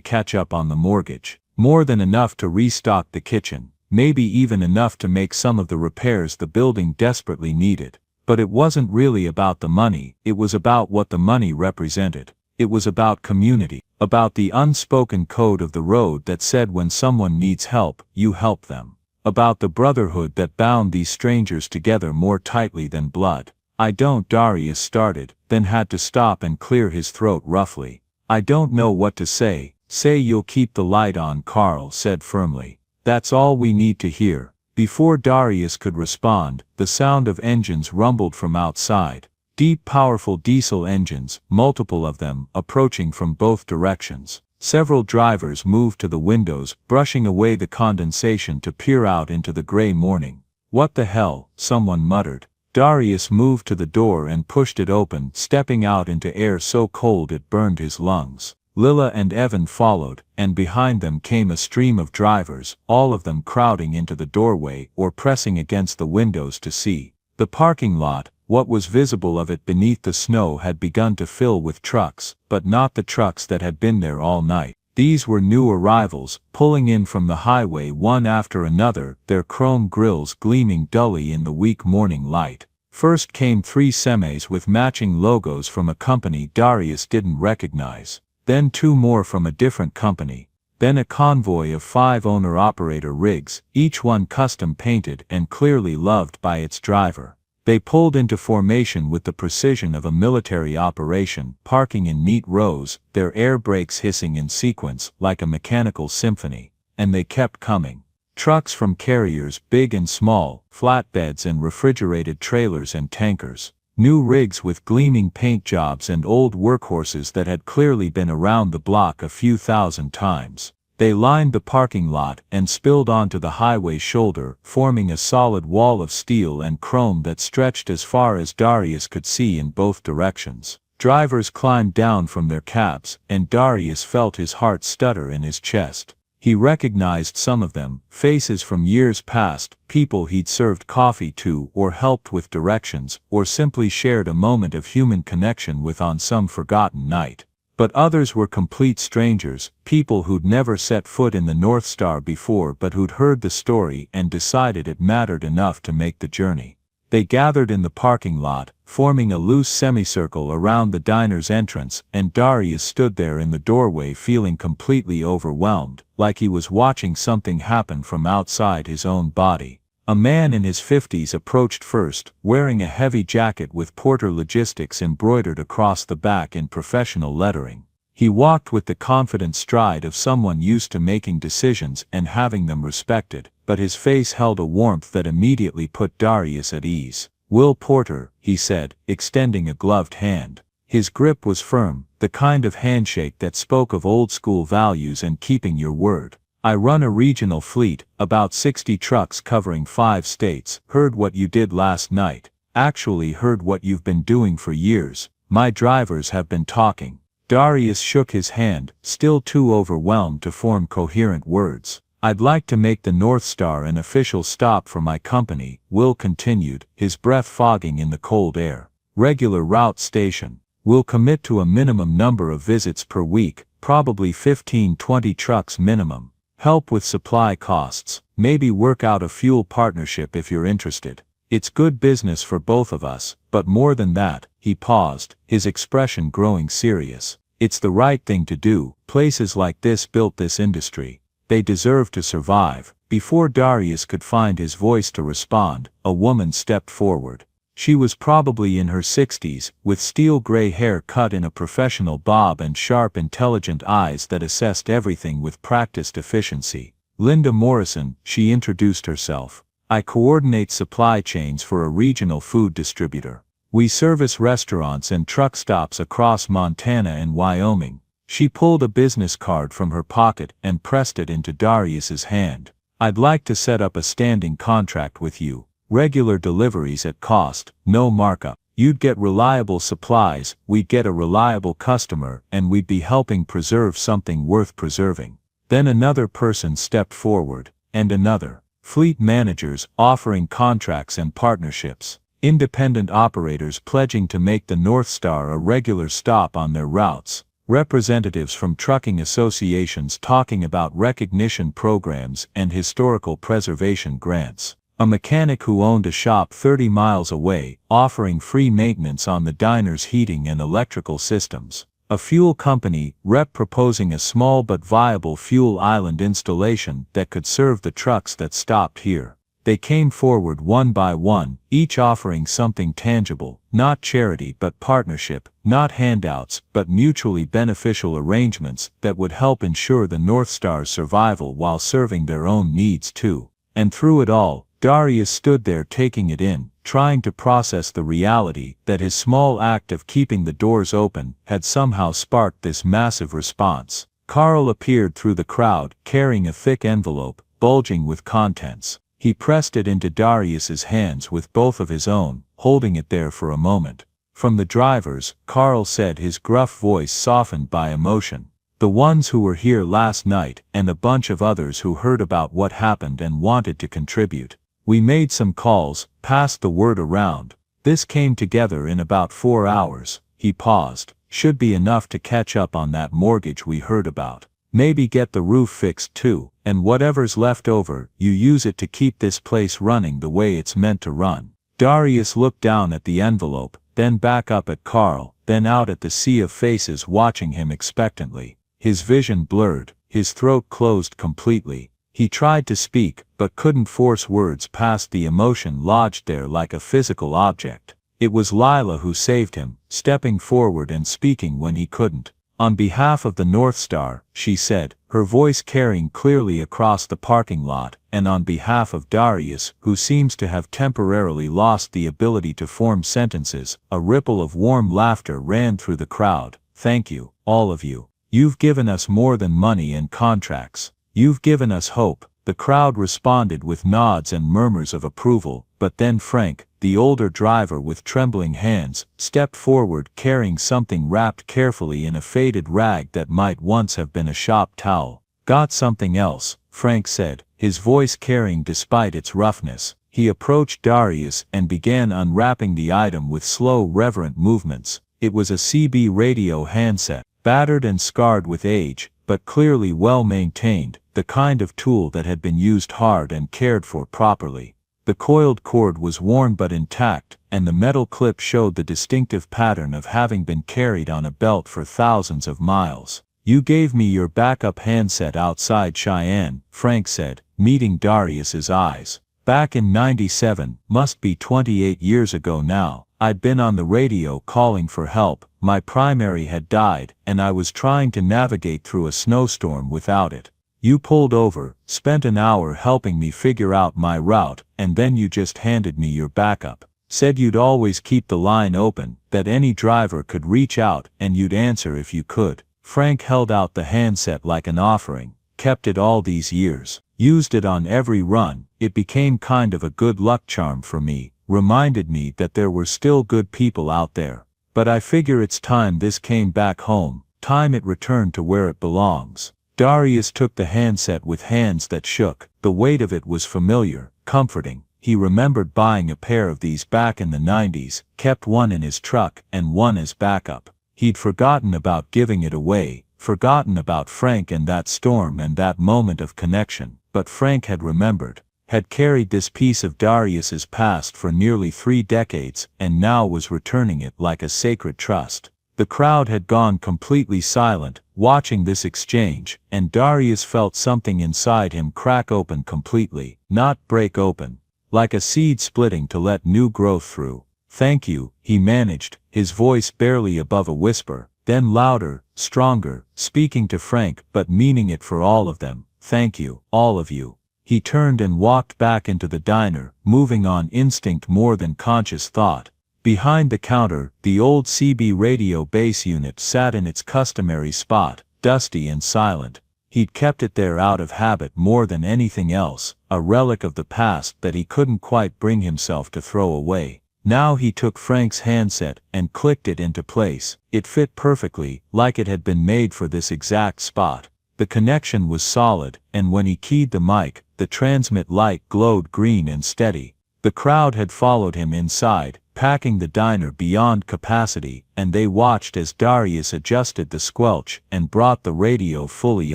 catch up on the mortgage. More than enough to restock the kitchen. maybe even enough to make some of the repairs the building desperately needed. But it wasn't really about the money, it was about what the money represented. It was about community, about the unspoken code of the road that said when someone needs help, you help them. About the brotherhood that bound these strangers together more tightly than blood. I don't, Darius started, then had to stop and clear his throat roughly. I don't know what to say. Say you'll keep the light on, Carl said firmly. That's all we need to hear. Before Darius could respond, the sound of engines rumbled from outside. Deep, powerful diesel engines, multiple of them, approaching from both directions. Several drivers moved to the windows, brushing away the condensation to peer out into the gray morning. What the hell, someone muttered. Darius moved to the door and pushed it open, stepping out into air so cold it burned his lungs. Lila and Evan followed, and behind them came a stream of drivers, all of them crowding into the doorway or pressing against the windows to see. The parking lot, what was visible of it beneath the snow, had begun to fill with trucks, but not the trucks that had been there all night. These were new arrivals, pulling in from the highway one after another, their chrome grills gleaming dully in the weak morning light. First came 3 semis with matching logos from a company Darius didn't recognize. Then 2 more from a different company. Then a convoy of 5 owner-operator rigs, each one custom-painted and clearly loved by its driver. They pulled into formation with the precision of a military operation, parking in neat rows, their air brakes hissing in sequence like a mechanical symphony. And they kept coming. Trucks from carriers, big and small, flatbeds and refrigerated trailers and tankers. New rigs with gleaming paint jobs and old workhorses that had clearly been around the block a few thousand times. They lined the parking lot and spilled onto the highway shoulder, forming a solid wall of steel and chrome that stretched as far as Darius could see in both directions. Drivers climbed down from their cabs, and Darius felt his heart stutter in his chest. He recognized some of them, faces from years past, people he'd served coffee to or helped with directions, or simply shared a moment of human connection with on some forgotten night. But others were complete strangers, people who'd never set foot in the North Star before but who'd heard the story and decided it mattered enough to make the journey. They gathered in the parking lot, forming a loose semicircle around the diner's entrance, and Darius stood there in the doorway feeling completely overwhelmed, like he was watching something happen from outside his own body. A man in his 50s approached first, wearing a heavy jacket with Porter Logistics embroidered across the back in professional lettering. He walked with the confident stride of someone used to making decisions and having them respected, but his face held a warmth that immediately put Darius at ease. "Will Porter," he said, extending a gloved hand. His grip was firm, the kind of handshake that spoke of old-school values and keeping your word. "I run a regional fleet, about 60 trucks covering 5 states. Heard what you did last night. Actually heard what you've been doing for years. My drivers have been talking." Darius shook his hand, still too overwhelmed to form coherent words. "I'd like to make the North Star an official stop for my company," Will continued, his breath fogging in the cold air. "Regular route station. We'll commit to a minimum number of visits per week, probably 15-20 trucks minimum. Help with supply costs, maybe work out a fuel partnership if you're interested. It's good business for both of us, but more than that," he paused, his expression growing serious. "It's the right thing to do. Places like this built this industry. They deserve to survive." Before Darius could find his voice to respond, a woman stepped forward. She was probably in her 60s, with steel gray hair cut in a professional bob and sharp intelligent eyes that assessed everything with practiced efficiency. "Linda Morrison," she introduced herself. "I coordinate supply chains for a regional food distributor. We service restaurants and truck stops across Montana and Wyoming." She pulled a business card from her pocket and pressed it into Darius's hand. "I'd like to set up a standing contract with you. Regular deliveries at cost, no markup. You'd get reliable supplies, we'd get a reliable customer, and we'd be helping preserve something worth preserving." Then another person stepped forward, and another. Fleet managers offering contracts and partnerships. Independent operators pledging to make the North Star a regular stop on their routes. representatives from trucking associations talking about recognition programs and historical preservation grants. A mechanic who owned a shop 30 miles away, offering free maintenance on the diner's heating and electrical systems. A fuel company rep proposing a small but viable fuel island installation that could serve the trucks that stopped here. They came forward one by one, each offering something tangible, not charity but partnership, not handouts but mutually beneficial arrangements that would help ensure the North Star's survival while serving their own needs too. And through it all, Darius stood there taking it in, trying to process the reality that his small act of keeping the doors open had somehow sparked this massive response. Carl appeared through the crowd, carrying a thick envelope, bulging with contents. He pressed it into Darius's hands with both of his own, holding it there for a moment. From the drivers, Carl said, his gruff voice softened by emotion. The ones who were here last night, and a bunch of others who heard about what happened and wanted to contribute. We made some calls, passed the word around. This came together in about 4 hours. He paused. Should be enough to catch up on that mortgage we heard about. Maybe get the roof fixed too, and whatever's left over, you use it to keep this place running the way it's meant to run. Darius looked down at the envelope, then back up at Carl, then out at the sea of faces watching him expectantly. His vision blurred, his throat closed completely. He tried to speak, but couldn't force words past the emotion lodged there like a physical object. It was Lila who saved him, stepping forward and speaking when he couldn't. On behalf of the North Star, she said, her voice carrying clearly across the parking lot, and on behalf of Darius, who seems to have temporarily lost the ability to form sentences, a ripple of warm laughter ran through the crowd. Thank you, all of you. You've given us more than money and contracts. You've given us hope. The crowd responded with nods and murmurs of approval, but then Frank, the older driver with trembling hands, stepped forward carrying something wrapped carefully in a faded rag that might once have been a shop towel. Got something else, Frank said, his voice carrying despite its roughness. He approached Darius and began unwrapping the item with slow, reverent movements. It was a CB radio handset, battered and scarred with age, but clearly well maintained, the kind of tool that had been used hard and cared for properly. The coiled cord was worn but intact, and the metal clip showed the distinctive pattern of having been carried on a belt for thousands of miles. You gave me your backup handset outside Cheyenne, Frank said, meeting Darius's eyes. Back in '97, must be 28 years ago now, I'd been on the radio calling for help. My primary had died, and I was trying to navigate through a snowstorm without it. You pulled over, spent an hour helping me figure out my route, and then you just handed me your backup. Said you'd always keep the line open, that any driver could reach out and you'd answer if you could. Frank held out the handset like an offering. Kept it all these years. Used it on every run. It became kind of a good luck charm for me. Reminded me that there were still good people out there. But I figure it's time this came back home. Time it returned to where it belongs. Darius took the handset with hands that shook. The weight of it was familiar, comforting. He remembered buying a pair of these back in the '90s, kept one in his truck and one as backup. He'd forgotten about giving it away, forgotten about Frank and that storm and that moment of connection. But Frank had remembered, had carried this piece of Darius's past for nearly 3 decades, and now was returning it like a sacred trust. The crowd had gone completely silent, watching this exchange, and Darius felt something inside him crack open completely, not break open. Like a seed splitting to let new growth through. Thank you, he managed, his voice barely above a whisper, then louder, stronger, speaking to Frank but meaning it for all of them. Thank you, all of you. He turned and walked back into the diner, moving on instinct more than conscious thought. Behind the counter, the old CB radio base unit sat in its customary spot, dusty and silent. He'd kept it there out of habit more than anything else, a relic of the past that he couldn't quite bring himself to throw away. Now he took Frank's handset and clicked it into place. It fit perfectly, like it had been made for this exact spot. The connection was solid, and when he keyed the mic, the transmit light glowed green and steady. The crowd had followed him inside, packing the diner beyond capacity, and they watched as Darius adjusted the squelch and brought the radio fully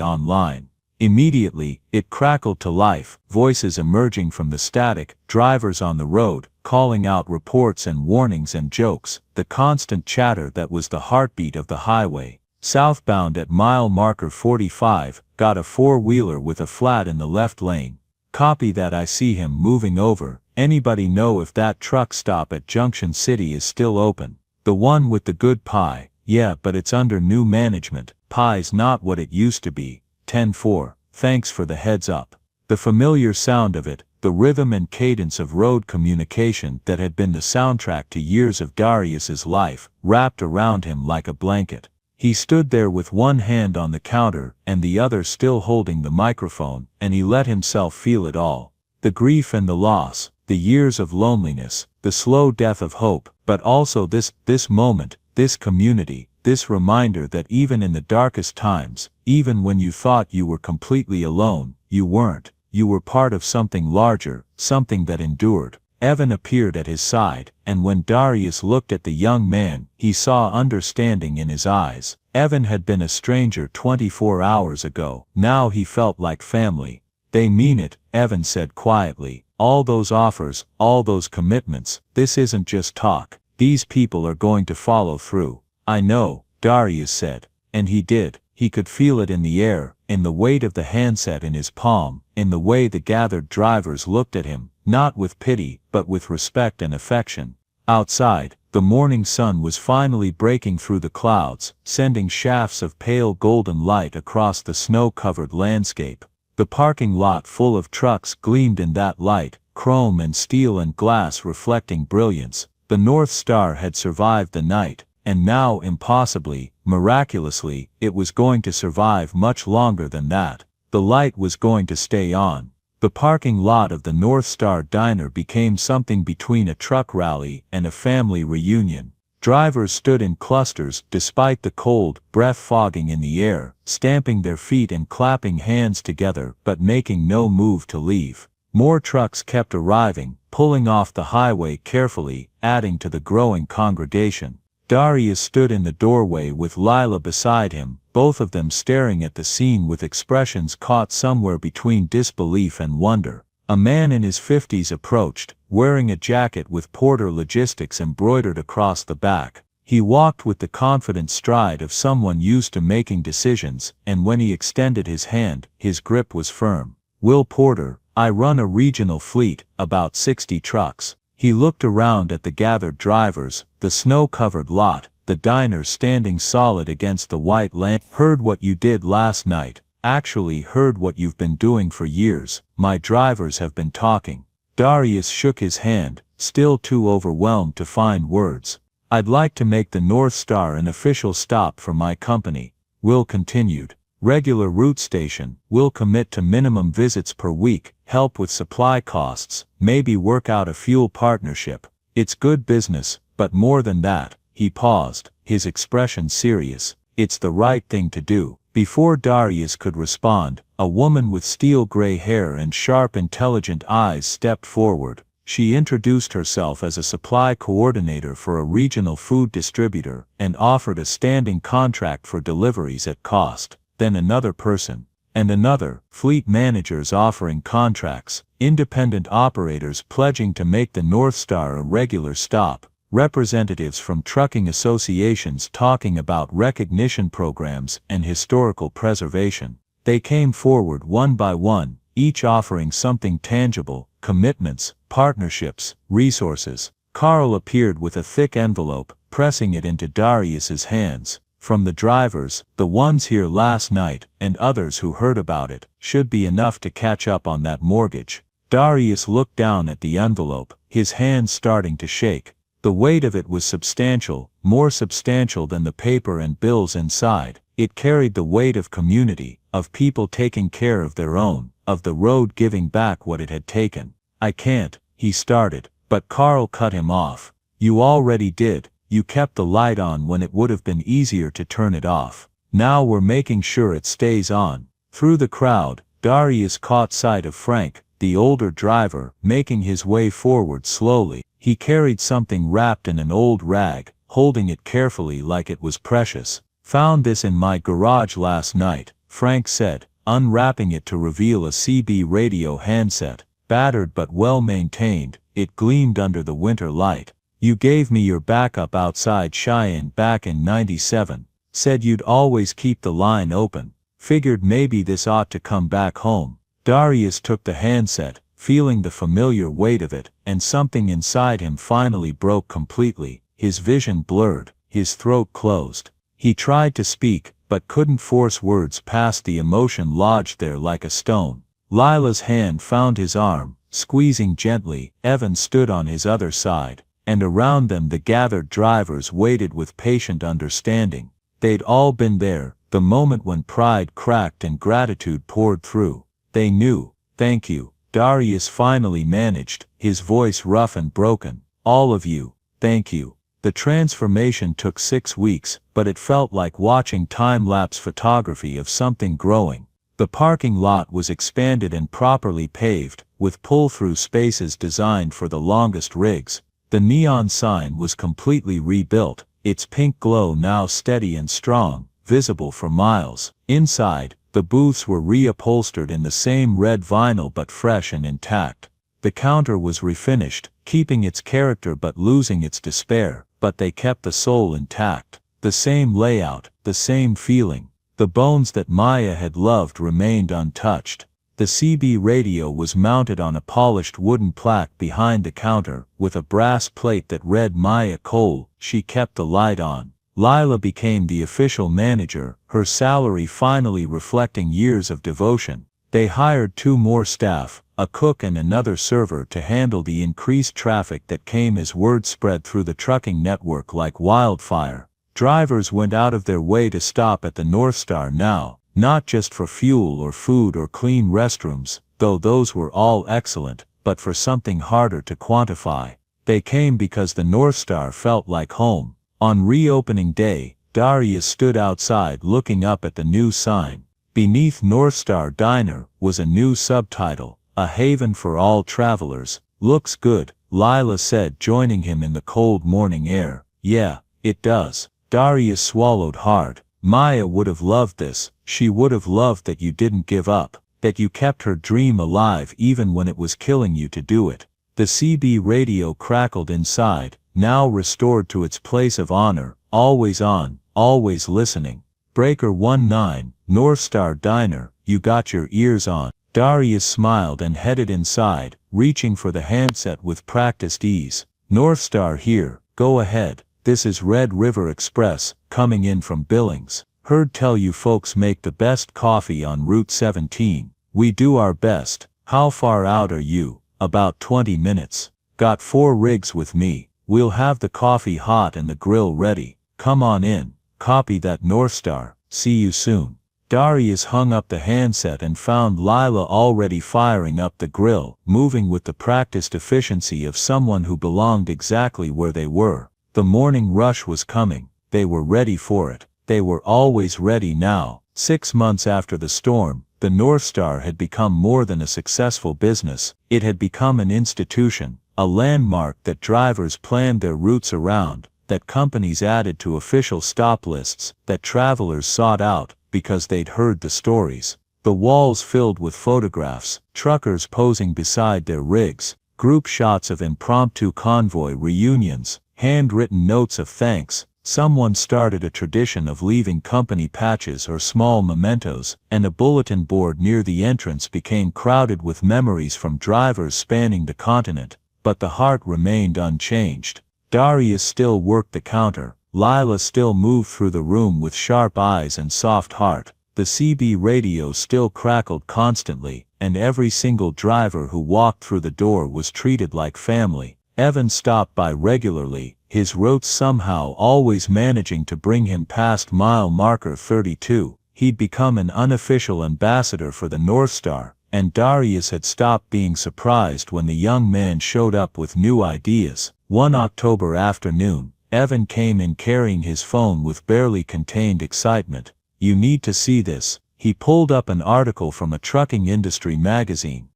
online. Immediately, it crackled to life, voices emerging from the static, drivers on the road, calling out reports and warnings and jokes, the constant chatter that was the heartbeat of the highway. Southbound at mile marker 45, got a four-wheeler with a flat in the left lane. Copy that. I see him moving over. Anybody know if that truck stop at Junction City is still open? The one with the good pie. Yeah, but it's under new management. Pie's not what it used to be. 10-4. Thanks for the heads up. The familiar sound of it, the rhythm and cadence of road communication that had been the soundtrack to years of Darius's life, wrapped around him like a blanket. He stood there with one hand on the counter and the other still holding the microphone, and he let himself feel it all. The grief and the loss, the years of loneliness, the slow death of hope, but also this moment, this community, this reminder that even in the darkest times, even when you thought you were completely alone, you weren't. You were part of something larger, something that endured. Evan appeared at his side, and when Darius looked at the young man, he saw understanding in his eyes. Evan had been a stranger 24 hours ago. Now he felt like family. They mean it, Evan said quietly. All those offers, all those commitments, this isn't just talk. These people are going to follow through. I know, Darius said. And he did. He could feel it in the air, in the weight of the handset in his palm, in the way the gathered drivers looked at him, not with pity, but with respect and affection. Outside, the morning sun was finally breaking through the clouds, sending shafts of pale golden light across the snow-covered landscape. The parking lot full of trucks gleamed in that light, chrome and steel and glass reflecting brilliance. The North Star had survived the night, and now impossibly, miraculously, it was going to survive much longer than that. The light was going to stay on. The parking lot of the North Star Diner became something between a truck rally and a family reunion. Drivers stood in clusters despite the cold, breath fogging in the air, stamping their feet and clapping hands together but making no move to leave. More trucks kept arriving, pulling off the highway carefully, adding to the growing congregation. Darius stood in the doorway with Lila beside him, both of them staring at the scene with expressions caught somewhere between disbelief and wonder. A man in his 50s approached, wearing a jacket with Porter Logistics embroidered across the back. He walked with the confident stride of someone used to making decisions, and when he extended his hand, his grip was firm. Will Porter, I run a regional fleet, about 60 trucks. He looked around at the gathered drivers, the snow-covered lot, the diner standing solid against the white lamp. Heard what you did last night. Actually heard what you've been doing for years. My drivers have been talking. Darius shook his hand, still too overwhelmed to find words. I'd like to make the North Star an official stop for my company. Will continued. Regular route station, will commit to minimum visits per week, help with supply costs, maybe work out a fuel partnership. It's good business, but more than that. He paused, his expression serious. It's the right thing to do. Before Darius could respond, a woman with steel gray hair and sharp intelligent eyes stepped forward. She introduced herself as a supply coordinator for a regional food distributor and offered a standing contract for deliveries at cost. Then another person, and another, fleet managers offering contracts, independent operators pledging to make the North Star a regular stop, representatives from trucking associations talking about recognition programs and historical preservation. They came forward one by one, each offering something tangible, commitments, partnerships, resources. Carl appeared with a thick envelope, pressing it into Darius's hands. From the drivers, the ones here last night, and others who heard about it, should be enough to catch up on that mortgage. Darius looked down at the envelope, his hands starting to shake. The weight of it was substantial, more substantial than the paper and bills inside. It carried the weight of community, of people taking care of their own, of the road giving back what it had taken. I can't, he started, but Carl cut him off. You already did. You kept the light on when it would have been easier to turn it off. Now we're making sure it stays on. Through the crowd, Darius caught sight of Frank, the older driver, making his way forward slowly. He carried something wrapped in an old rag, holding it carefully like it was precious. "Found this in my garage last night," Frank said, unwrapping it to reveal a CB radio handset. Battered but well maintained, it gleamed under the winter light. "You gave me your backup outside Cheyenne back in '97. Said you'd always keep the line open. Figured maybe this ought to come back home." Darius took the handset, feeling the familiar weight of it, and something inside him finally broke completely. His vision blurred, his throat closed. He tried to speak, but couldn't force words past the emotion lodged there like a stone. Lila's hand found his arm, squeezing gently. Evan stood on his other side, and around them the gathered drivers waited with patient understanding. They'd all been there, the moment when pride cracked and gratitude poured through. They knew. "Thank you," Darius finally managed, his voice rough and broken. "All of you, thank you." The transformation took 6 weeks, but it felt like watching time-lapse photography of something growing. The parking lot was expanded and properly paved, with pull-through spaces designed for the longest rigs. The neon sign was completely rebuilt, its pink glow now steady and strong, visible for miles. Inside, the booths were reupholstered in the same red vinyl but fresh and intact. The counter was refinished, keeping its character but losing its despair, but they kept the soul intact. The same layout, the same feeling. The bones that Maya had loved remained untouched. The CB radio was mounted on a polished wooden plaque behind the counter, with a brass plate that read Maya Cole. She kept the light on. Lila became the official manager, her salary finally reflecting years of devotion. They hired 2 more staff, a cook and another server, to handle the increased traffic that came as word spread through the trucking network like wildfire. Drivers went out of their way to stop at the North Star now, not just for fuel or food or clean restrooms, though those were all excellent, but for something harder to quantify. They came because the North Star felt like home. On reopening day, Darius stood outside looking up at the new sign. Beneath North Star Diner was a new subtitle, "A haven for all travelers." "Looks good," Lila said, joining him in the cold morning air. "Yeah, it does." Darius swallowed hard. Maya would have loved this. She would have loved that you didn't give up, that you kept her dream alive even when it was killing you to do it. The CB radio crackled inside, now restored to its place of honor, always on, always listening. "Breaker 19, North Star Diner, you got your ears on." Darius smiled and headed inside, reaching for the handset with practiced ease. "North Star here, go ahead. This is Red River Express, coming in from Billings. Heard tell you folks make the best coffee on Route 17. We do our best. How far out are you?" "About 20 minutes. Got 4 rigs with me. We'll have the coffee hot and the grill ready. Come on in." "Copy that, North Star. See you soon." Darius hung up the handset and found Lila already firing up the grill, moving with the practiced efficiency of someone who belonged exactly where they were. The morning rush was coming. They were ready for it. They were always ready now. 6 months after the storm, the North Star had become more than a successful business. It had become an institution, a landmark that drivers planned their routes around, that companies added to official stop lists, that travelers sought out because they'd heard the stories. The walls filled with photographs, truckers posing beside their rigs, group shots of impromptu convoy reunions, handwritten notes of thanks. Someone started a tradition of leaving company patches or small mementos, and a bulletin board near the entrance became crowded with memories from drivers spanning the continent. But the heart remained unchanged. Darius still worked the counter. Lila still moved through the room with sharp eyes and soft heart. The CB radio still crackled constantly, and every single driver who walked through the door was treated like family. Evan stopped by regularly, his routes somehow always managing to bring him past mile marker 32. He'd become an unofficial ambassador for the North Star, and Darius had stopped being surprised when the young man showed up with new ideas. One October afternoon, Evan came in carrying his phone with barely contained excitement. "You need to see this." He pulled up an article from a trucking industry magazine.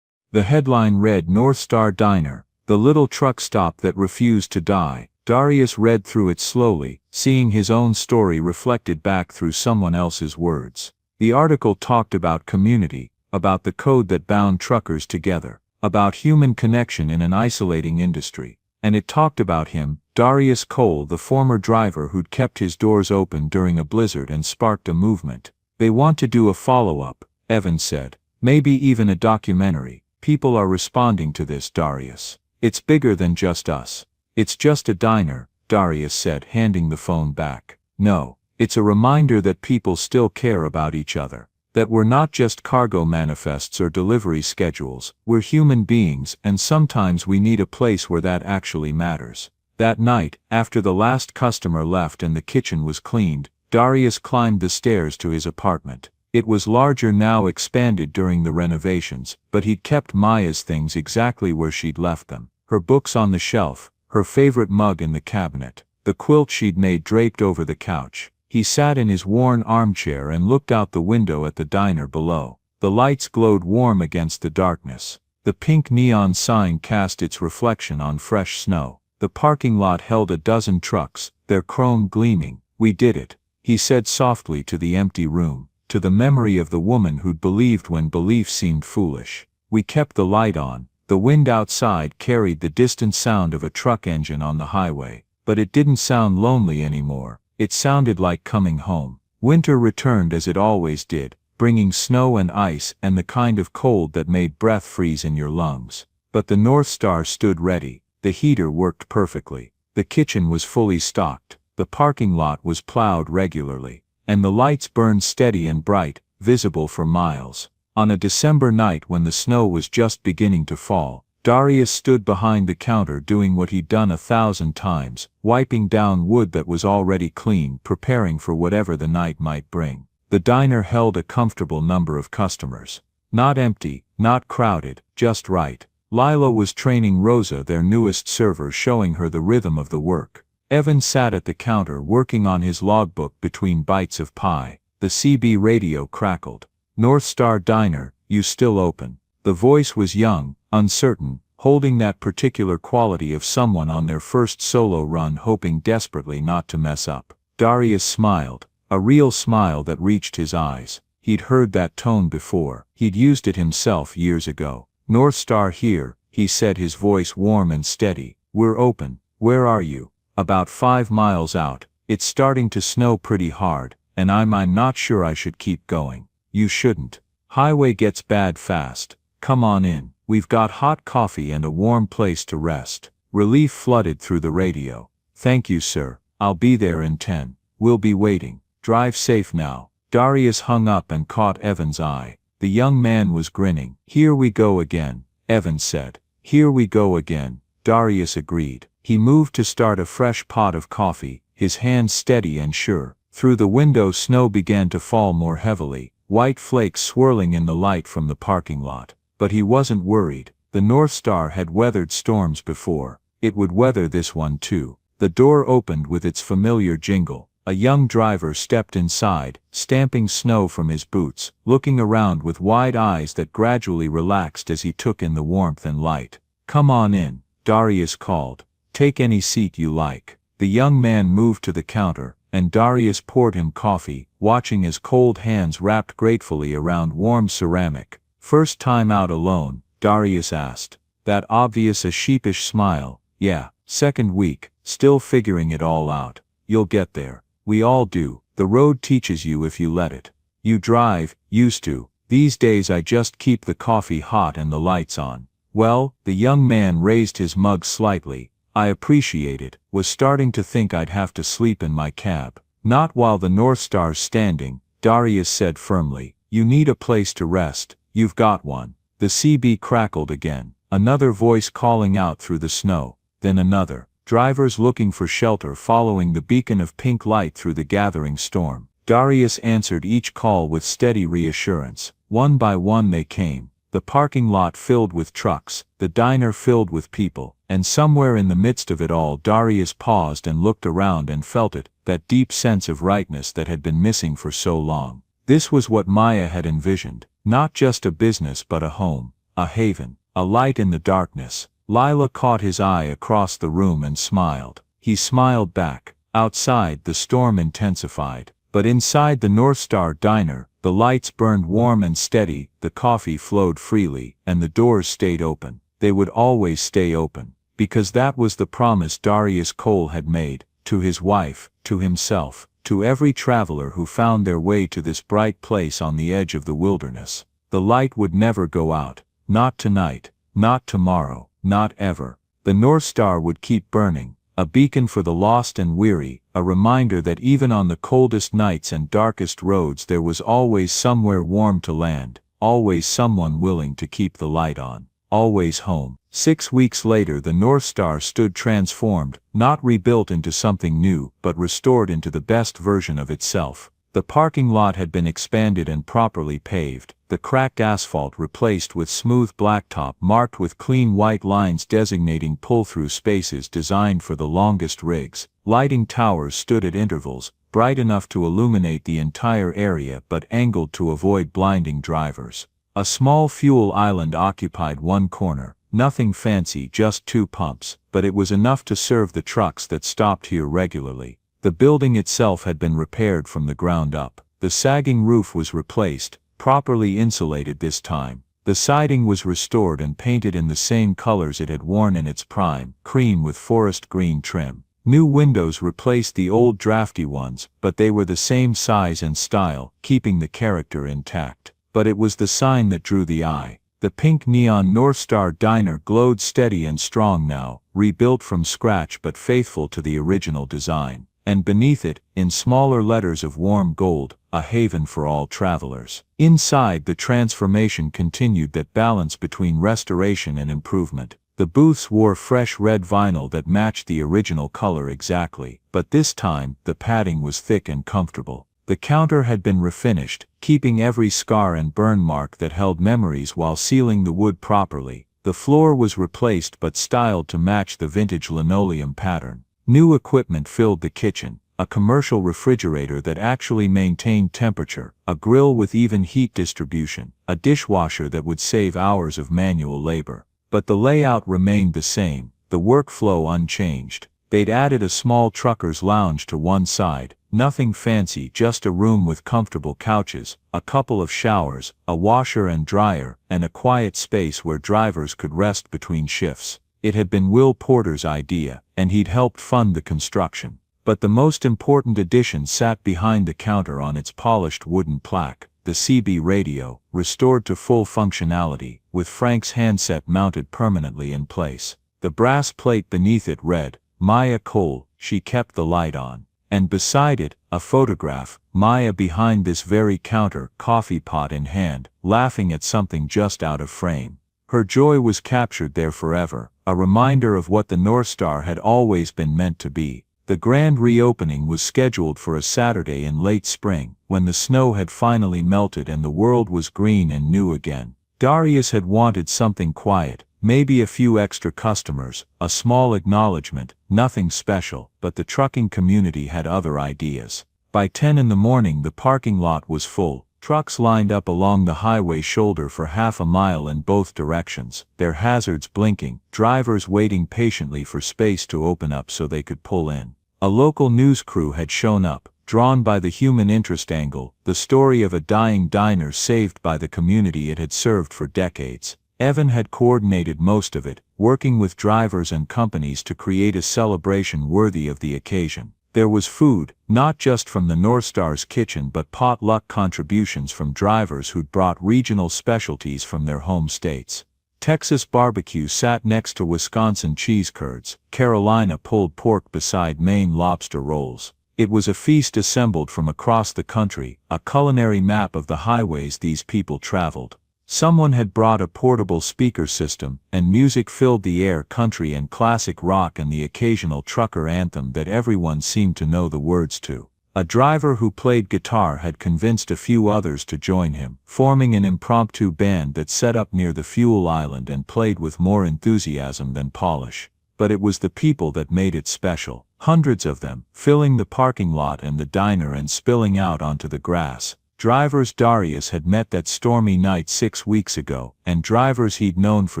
The headline read North Star Diner, the little truck stop that refused to die. Darius read through it slowly, seeing his own story reflected back through someone else's words. The article talked about community, about the code that bound truckers together, about human connection in an isolating industry. And it talked about him, Darius Cole, the former driver who'd kept his doors open during a blizzard and sparked a movement. They want to do a follow-up, Evans said. Maybe even a documentary. People are responding to this, Darius. It's bigger than just us. It's just a diner, Darius said, handing the phone back. No, it's a reminder that people still care about each other. That we're not just cargo manifests or delivery schedules, we're human beings, and sometimes we need a place where that actually matters. That night, after the last customer left and the kitchen was cleaned, Darius climbed the stairs to his apartment. It was larger now, expanded during the renovations, but he'd kept Maya's things exactly where she'd left them. Her books on the shelf, her favorite mug in the cabinet, the quilt she'd made draped over the couch. He sat in his worn armchair and looked out the window at the diner below. The lights glowed warm against the darkness. The pink neon sign cast its reflection on fresh snow. The parking lot held a dozen trucks, their chrome gleaming. We did it, he said softly to the empty room, to the memory of the woman who'd believed when belief seemed foolish. We kept the light on. The wind outside carried the distant sound of a truck engine on the highway, but it didn't sound lonely anymore. It sounded like coming home. Winter returned as it always did, bringing snow and ice and the kind of cold that made breath freeze in your lungs. But the North Star stood ready. The heater worked perfectly. The kitchen was fully stocked. The parking lot was plowed regularly. And the lights burned steady and bright, visible for miles. On a December night when the snow was just beginning to fall, Darius stood behind the counter doing what he'd done 1,000 times, wiping down wood that was already clean, preparing for whatever the night might bring. The diner held a comfortable number of customers. Not empty, not crowded, just right. Lila was training Rosa, their newest server, showing her the rhythm of the work. Evan sat at the counter working on his logbook between bites of pie. The CB radio crackled. North Star Diner, you still open? The voice was young, uncertain, holding that particular quality of someone on their first solo run hoping desperately not to mess up. Darius smiled, a real smile that reached his eyes. He'd heard that tone before. He'd used it himself years ago. North Star here, he said, his voice warm and steady. We're open. Where are you? About 5 miles out. It's starting to snow pretty hard, and I'm not sure I should keep going. You shouldn't. Highway gets bad fast. Come on in. We've got hot coffee and a warm place to rest. Relief flooded through the radio. Thank you, sir. I'll be there in 10. We'll be waiting. Drive safe now. Darius hung up and caught Evan's eye. The young man was grinning. Here we go again, Evan said. Here we go again, Darius agreed. He moved to start a fresh pot of coffee, his hands steady and sure. Through the window snow began to fall more heavily, white flakes swirling in the light from the parking lot. But he wasn't worried. The North Star had weathered storms before. It would weather this one too. The door opened with its familiar jingle. A young driver stepped inside, stamping snow from his boots, looking around with wide eyes that gradually relaxed as he took in the warmth and light. Come on in, Darius called. Take any seat you like. The young man moved to the counter, and Darius poured him coffee, watching as cold hands wrapped gratefully around warm ceramic. First time out alone, Darius asked. That obvious a sheepish smile. Yeah, second week, still figuring it all out. You'll get there. We all do. The road teaches you if you let it. You drive, used to. These days I just keep the coffee hot and the lights on. Well, the young man raised his mug slightly. I appreciate it. Was starting to think I'd have to sleep in my cab. Not while the North Star's standing, Darius said firmly. You need a place to rest. You've got one. The CB crackled again. Another voice calling out through the snow. Then another. Drivers looking for shelter following the beacon of pink light through the gathering storm. Darius answered each call with steady reassurance. One by one they came. The parking lot filled with trucks, the diner filled with people, and somewhere in the midst of it all Darius paused and looked around and felt it, that deep sense of rightness that had been missing for so long. This was what Maya had envisioned, not just a business but a home a haven, a light in the darkness. Lila caught his eye across the room and smiled. He smiled back. Outside, the storm intensified. But inside the North Star Diner, the lights burned warm and steady, the coffee flowed freely, and the doors stayed open. They would always stay open, because that was the promise Darius Cole had made, to his wife, to himself, to every traveler who found their way to this bright place on the edge of the wilderness. The light would never go out. Not tonight, not tomorrow, not ever. The North Star would keep burning, a beacon for the lost and weary, a reminder that even on the coldest nights and darkest roads there was always somewhere warm to land, always someone willing to keep the light on, always home. 6 weeks later the North Star stood transformed, not rebuilt into something new, but restored into the best version of itself. The parking lot had been expanded and properly paved, the cracked asphalt replaced with smooth blacktop marked with clean white lines designating pull-through spaces designed for the longest rigs. Lighting towers stood at intervals, bright enough to illuminate the entire area but angled to avoid blinding drivers. A small fuel island occupied one corner. Nothing fancy, just 2 pumps, but it was enough to serve the trucks that stopped here regularly. The building itself had been repaired from the ground up. The sagging roof was replaced, properly insulated this time. The siding was restored and painted in the same colors it had worn in its prime, cream with forest green trim. New windows replaced the old drafty ones, but they were the same size and style, keeping the character intact. But it was the sign that drew the eye. The pink neon North Star Diner glowed steady and strong now, rebuilt from scratch but faithful to the original design. And beneath it, in smaller letters of warm gold, a haven for all travelers. Inside, the transformation continued, that balance between restoration and improvement. The booths wore fresh red vinyl that matched the original color exactly, but this time, the padding was thick and comfortable. The counter had been refinished, keeping every scar and burn mark that held memories while sealing the wood properly. The floor was replaced but styled to match the vintage linoleum pattern. New equipment filled the kitchen, a commercial refrigerator that actually maintained temperature, a grill with even heat distribution, a dishwasher that would save hours of manual labor. But the layout remained the same, the workflow unchanged. They'd added a small trucker's lounge to one side, nothing fancy, just a room with comfortable couches, a couple of showers, a washer and dryer, and a quiet space where drivers could rest between shifts. It had been Will Porter's idea, and he'd helped fund the construction. But the most important addition sat behind the counter on its polished wooden plaque, the CB radio, restored to full functionality, with Frank's handset mounted permanently in place. The brass plate beneath it read, "Maya Cole, she kept the light on." And beside it, a photograph, Maya behind this very counter, coffee pot in hand, laughing at something just out of frame. Her joy was captured there forever, a reminder of what the North Star had always been meant to be. The grand reopening was scheduled for a Saturday in late spring, when the snow had finally melted and the world was green and new again. Darius had wanted something quiet, maybe a few extra customers, a small acknowledgement, nothing special, but the trucking community had other ideas. By 10 in the morning the parking lot was full, trucks lined up along the highway shoulder for half a mile in both directions, their hazards blinking, drivers waiting patiently for space to open up so they could pull in. A local news crew had shown up, drawn by the human interest angle, the story of a dying diner saved by the community it had served for decades. Evan had coordinated most of it, working with drivers and companies to create a celebration worthy of the occasion. There was food, not just from the North Star's kitchen but potluck contributions from drivers who'd brought regional specialties from their home states. Texas barbecue sat next to Wisconsin cheese curds, Carolina pulled pork beside Maine lobster rolls. It was a feast assembled from across the country, a culinary map of the highways these people traveled. Someone had brought a portable speaker system, and music filled the air, country and classic rock and the occasional trucker anthem that everyone seemed to know the words to. A driver who played guitar had convinced a few others to join him, forming an impromptu band that set up near the fuel island and played with more enthusiasm than polish. But it was the people that made it special. Hundreds of them, filling the parking lot and the diner and spilling out onto the grass. Drivers Darius had met that stormy night 6 weeks ago, and drivers he'd known for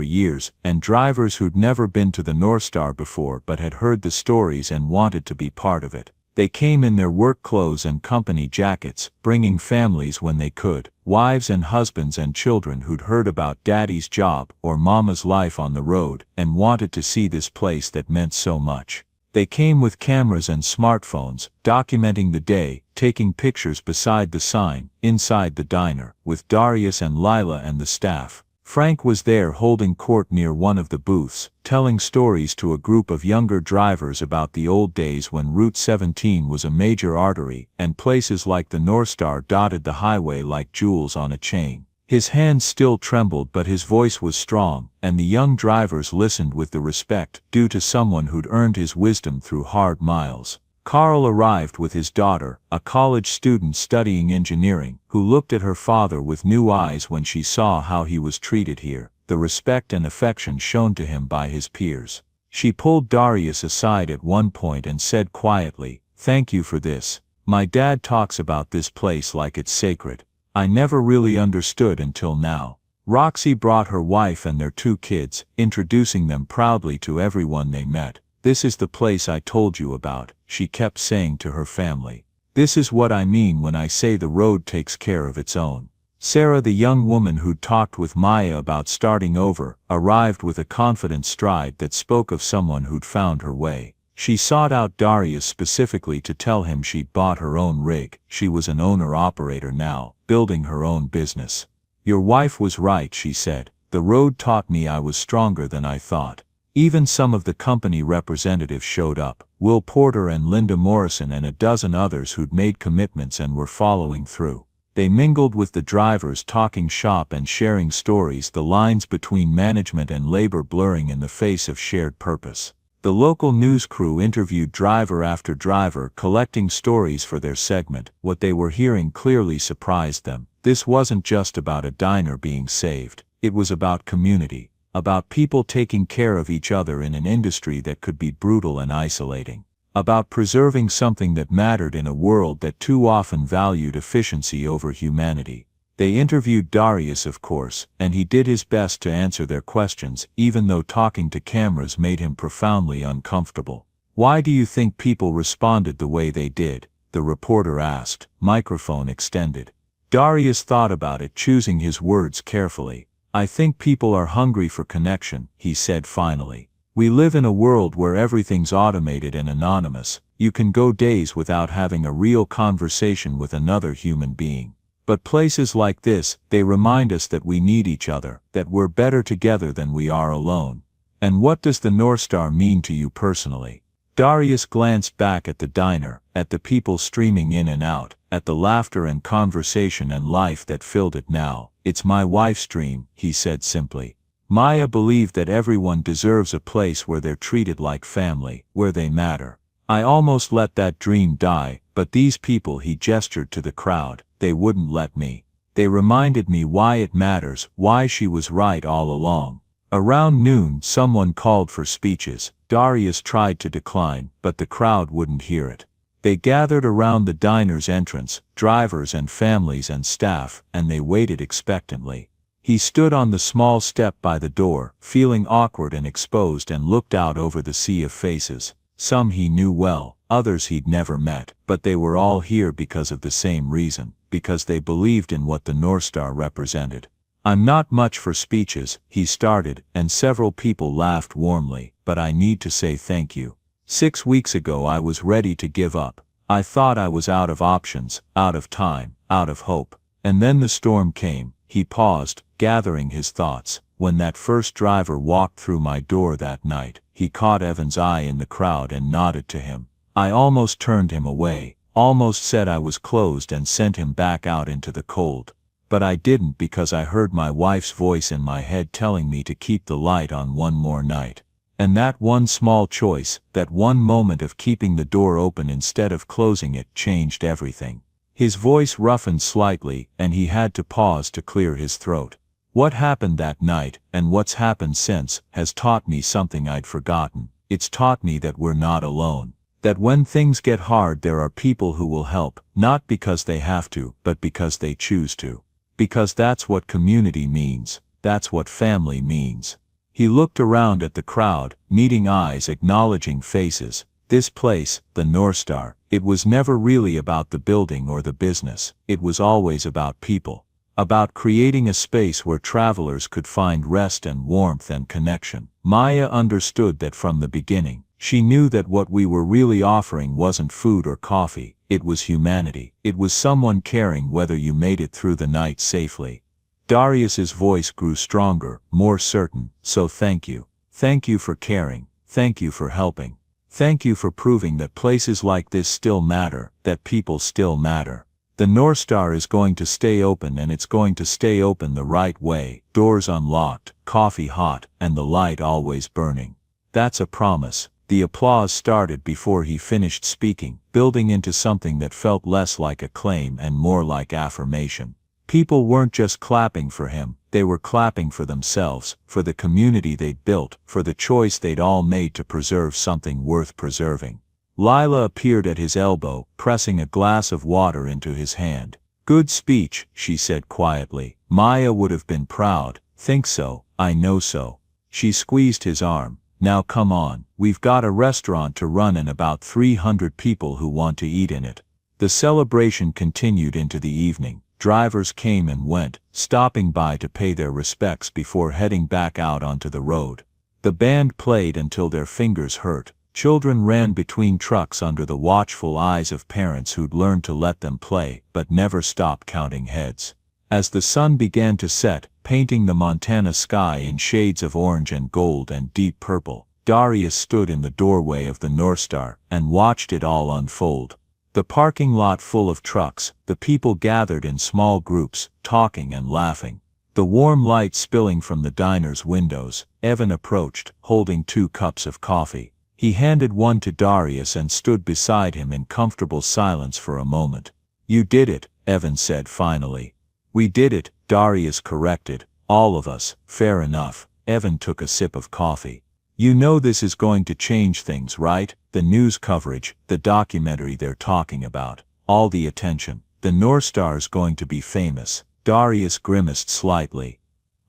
years, and drivers who'd never been to the North Star before but had heard the stories and wanted to be part of it. They came in their work clothes and company jackets, bringing families when they could, wives and husbands and children who'd heard about daddy's job or mama's life on the road and wanted to see this place that meant so much. They came with cameras and smartphones, documenting the day, taking pictures beside the sign, inside the diner, with Darius and Lila and the staff. Frank was there holding court near one of the booths, telling stories to a group of younger drivers about the old days when Route 17 was a major artery, and places like the North Star dotted the highway like jewels on a chain. His hands still trembled but his voice was strong, and the young drivers listened with the respect due to someone who'd earned his wisdom through hard miles. Carl arrived with his daughter, a college student studying engineering, who looked at her father with new eyes when she saw how he was treated here, the respect and affection shown to him by his peers. She pulled Darius aside at one point and said quietly, "Thank you for this. My dad talks about this place like it's sacred. I never really understood until now." Roxy brought her wife and their 2 kids, introducing them proudly to everyone they met. "This is the place I told you about," she kept saying to her family. "This is what I mean when I say the road takes care of its own." Sarah, the young woman who'd talked with Maya about starting over, arrived with a confident stride that spoke of someone who'd found her way. She sought out Darius specifically to tell him she'd bought her own rig. She was an owner-operator now, building her own business. "Your wife was right," she said. "The road taught me I was stronger than I thought." Even some of the company representatives showed up, Will Porter and Linda Morrison and a dozen others who'd made commitments and were following through. They mingled with the drivers, talking shop and sharing stories, the lines between management and labor blurring in the face of shared purpose. The local news crew interviewed driver after driver, collecting stories for their segment. What they were hearing clearly surprised them. This wasn't just about a diner being saved. It was about community, about people taking care of each other in an industry that could be brutal and isolating, about preserving something that mattered in a world that too often valued efficiency over humanity. They interviewed Darius, of course, and he did his best to answer their questions, even though talking to cameras made him profoundly uncomfortable. "Why do you think people responded the way they did?" the reporter asked, microphone extended. Darius thought about it, choosing his words carefully. "I think people are hungry for connection," he said finally. "We live in a world where everything's automated and anonymous. You can go days without having a real conversation with another human being. But places like this, they remind us that we need each other, that we're better together than we are alone." "And what does the North Star mean to you personally?" Darius glanced back at the diner, at the people streaming in and out, at the laughter and conversation and life that filled it now. "It's my wife's dream," he said simply. "Maya believed that everyone deserves a place where they're treated like family, where they matter. I almost let that dream die, but these people," he gestured to the crowd, "they wouldn't let me. They reminded me why it matters, why she was right all along." Around noon, someone called for speeches. Darius tried to decline, but the crowd wouldn't hear it. They gathered around the diner's entrance, drivers and families and staff, and they waited expectantly. He stood on the small step by the door, feeling awkward and exposed, and looked out over the sea of faces. Some he knew well, others he'd never met, but they were all here because of the same reason, because they believed in what the North Star represented. "I'm not much for speeches," he started, and several people laughed warmly, "but I need to say thank you. 6 weeks ago I was ready to give up. I thought I was out of options, out of time, out of hope. And then the storm came." He paused, gathering his thoughts. "When that first driver walked through my door that night," he caught Evan's eye in the crowd and nodded to him. "I almost turned him away, almost said I was closed and sent him back out into the cold. But I didn't, because I heard my wife's voice in my head telling me to keep the light on one more night. And that one small choice, that one moment of keeping the door open instead of closing it, changed everything." His voice roughened slightly, and he had to pause to clear his throat. "What happened that night, and what's happened since, has taught me something I'd forgotten. It's taught me that we're not alone. That when things get hard there are people who will help, not because they have to, but because they choose to. Because that's what community means, that's what family means. He looked around at the crowd, meeting eyes, acknowledging faces. This place, the North Star, it was never really about the building or the business, it was always about people. About creating a space where travelers could find rest and warmth and connection. Maya understood that from the beginning. She knew that what we were really offering wasn't food or coffee, it was humanity. It was someone caring whether you made it through the night safely. Darius's voice grew stronger, more certain. So thank you. Thank you for caring. Thank you for helping. Thank you for proving that places like this still matter, that people still matter. The North Star is going to stay open, and it's going to stay open the right way. Doors unlocked, coffee hot, and the light always burning. That's a promise. The applause started before he finished speaking, building into something that felt less like a claim and more like affirmation. People weren't just clapping for him, they were clapping for themselves, for the community they'd built, for the choice they'd all made to preserve something worth preserving. Lila appeared at his elbow, pressing a glass of water into his hand. Good speech, she said quietly. Maya would have been proud. Think so, I know so. She squeezed his arm. Now come on, we've got a restaurant to run and about 300 people who want to eat in it. The celebration continued into the evening. Drivers came and went, stopping by to pay their respects before heading back out onto the road. The band played until their fingers hurt. Children ran between trucks under the watchful eyes of parents who'd learned to let them play, but never stop counting heads. As the sun began to set, painting the Montana sky in shades of orange and gold and deep purple, Darius stood in the doorway of the North Star and watched it all unfold. The parking lot full of trucks, the people gathered in small groups, talking and laughing. The warm light spilling from the diner's windows. Evan approached, holding 2 cups of coffee. He handed one to Darius and stood beside him in comfortable silence for a moment. You did it, Evan said finally. We did it, Darius corrected. All of us. Fair enough. Evan took a sip of coffee. You know this is going to change things, right? The news coverage, the documentary they're talking about, all the attention. The North Star's going to be famous. Darius grimaced slightly.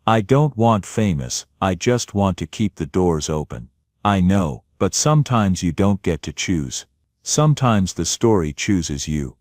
I don't want famous, I just want to keep the doors open. I know, but sometimes you don't get to choose. Sometimes the story chooses you.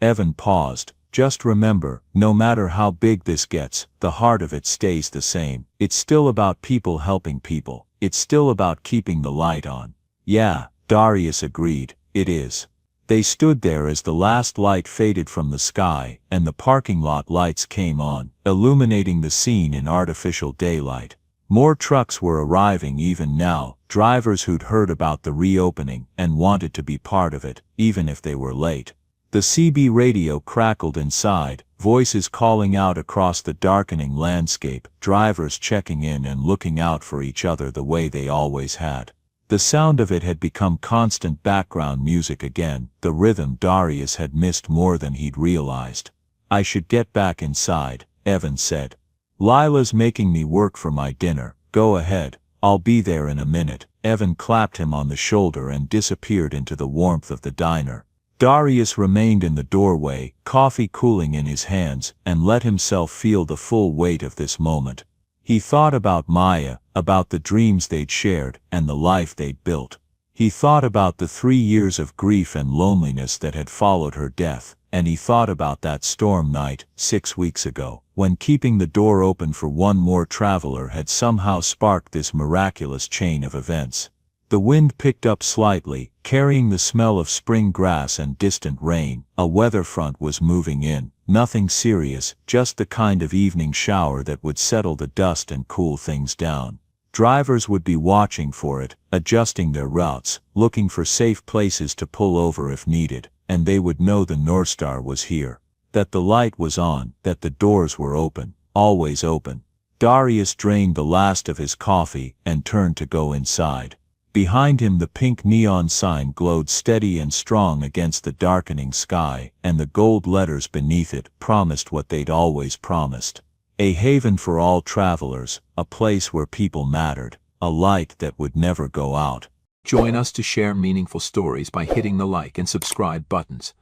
Evan paused. Just remember, no matter how big this gets, the heart of it stays the same. It's still about people helping people. It's still about keeping the light on. Yeah, Darius agreed, it is. They stood there as the last light faded from the sky, and the parking lot lights came on, illuminating the scene in artificial daylight. More trucks were arriving even now, drivers who'd heard about the reopening and wanted to be part of it, even if they were late. The CB radio crackled inside, voices calling out across the darkening landscape, drivers checking in and looking out for each other the way they always had. The sound of it had become constant background music again, the rhythm Darius had missed more than he'd realized. I should get back inside, Evan said. Lila's making me work for my dinner. Go ahead, I'll be there in a minute. Evan clapped him on the shoulder and disappeared into the warmth of the diner. Darius remained in the doorway, coffee cooling in his hands, and let himself feel the full weight of this moment. He thought about Maya, about the dreams they'd shared, and the life they'd built. He thought about the 3 years of grief and loneliness that had followed her death, and he thought about that storm night, 6 weeks ago, when keeping the door open for one more traveler had somehow sparked this miraculous chain of events. The wind picked up slightly, carrying the smell of spring grass and distant rain. A weather front was moving in. Nothing serious, just the kind of evening shower that would settle the dust and cool things down. Drivers would be watching for it, adjusting their routes, looking for safe places to pull over if needed, and they would know the North Star was here. That the light was on, that the doors were open, always open. Darius drained the last of his coffee and turned to go inside. Behind him the pink neon sign glowed steady and strong against the darkening sky, and the gold letters beneath it promised what they'd always promised. A haven for all travelers, a place where people mattered, a light that would never go out. Join us to share meaningful stories by hitting the like and subscribe buttons.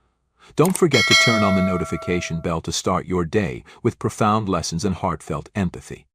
Don't forget to turn on the notification bell to start your day with profound lessons and heartfelt empathy.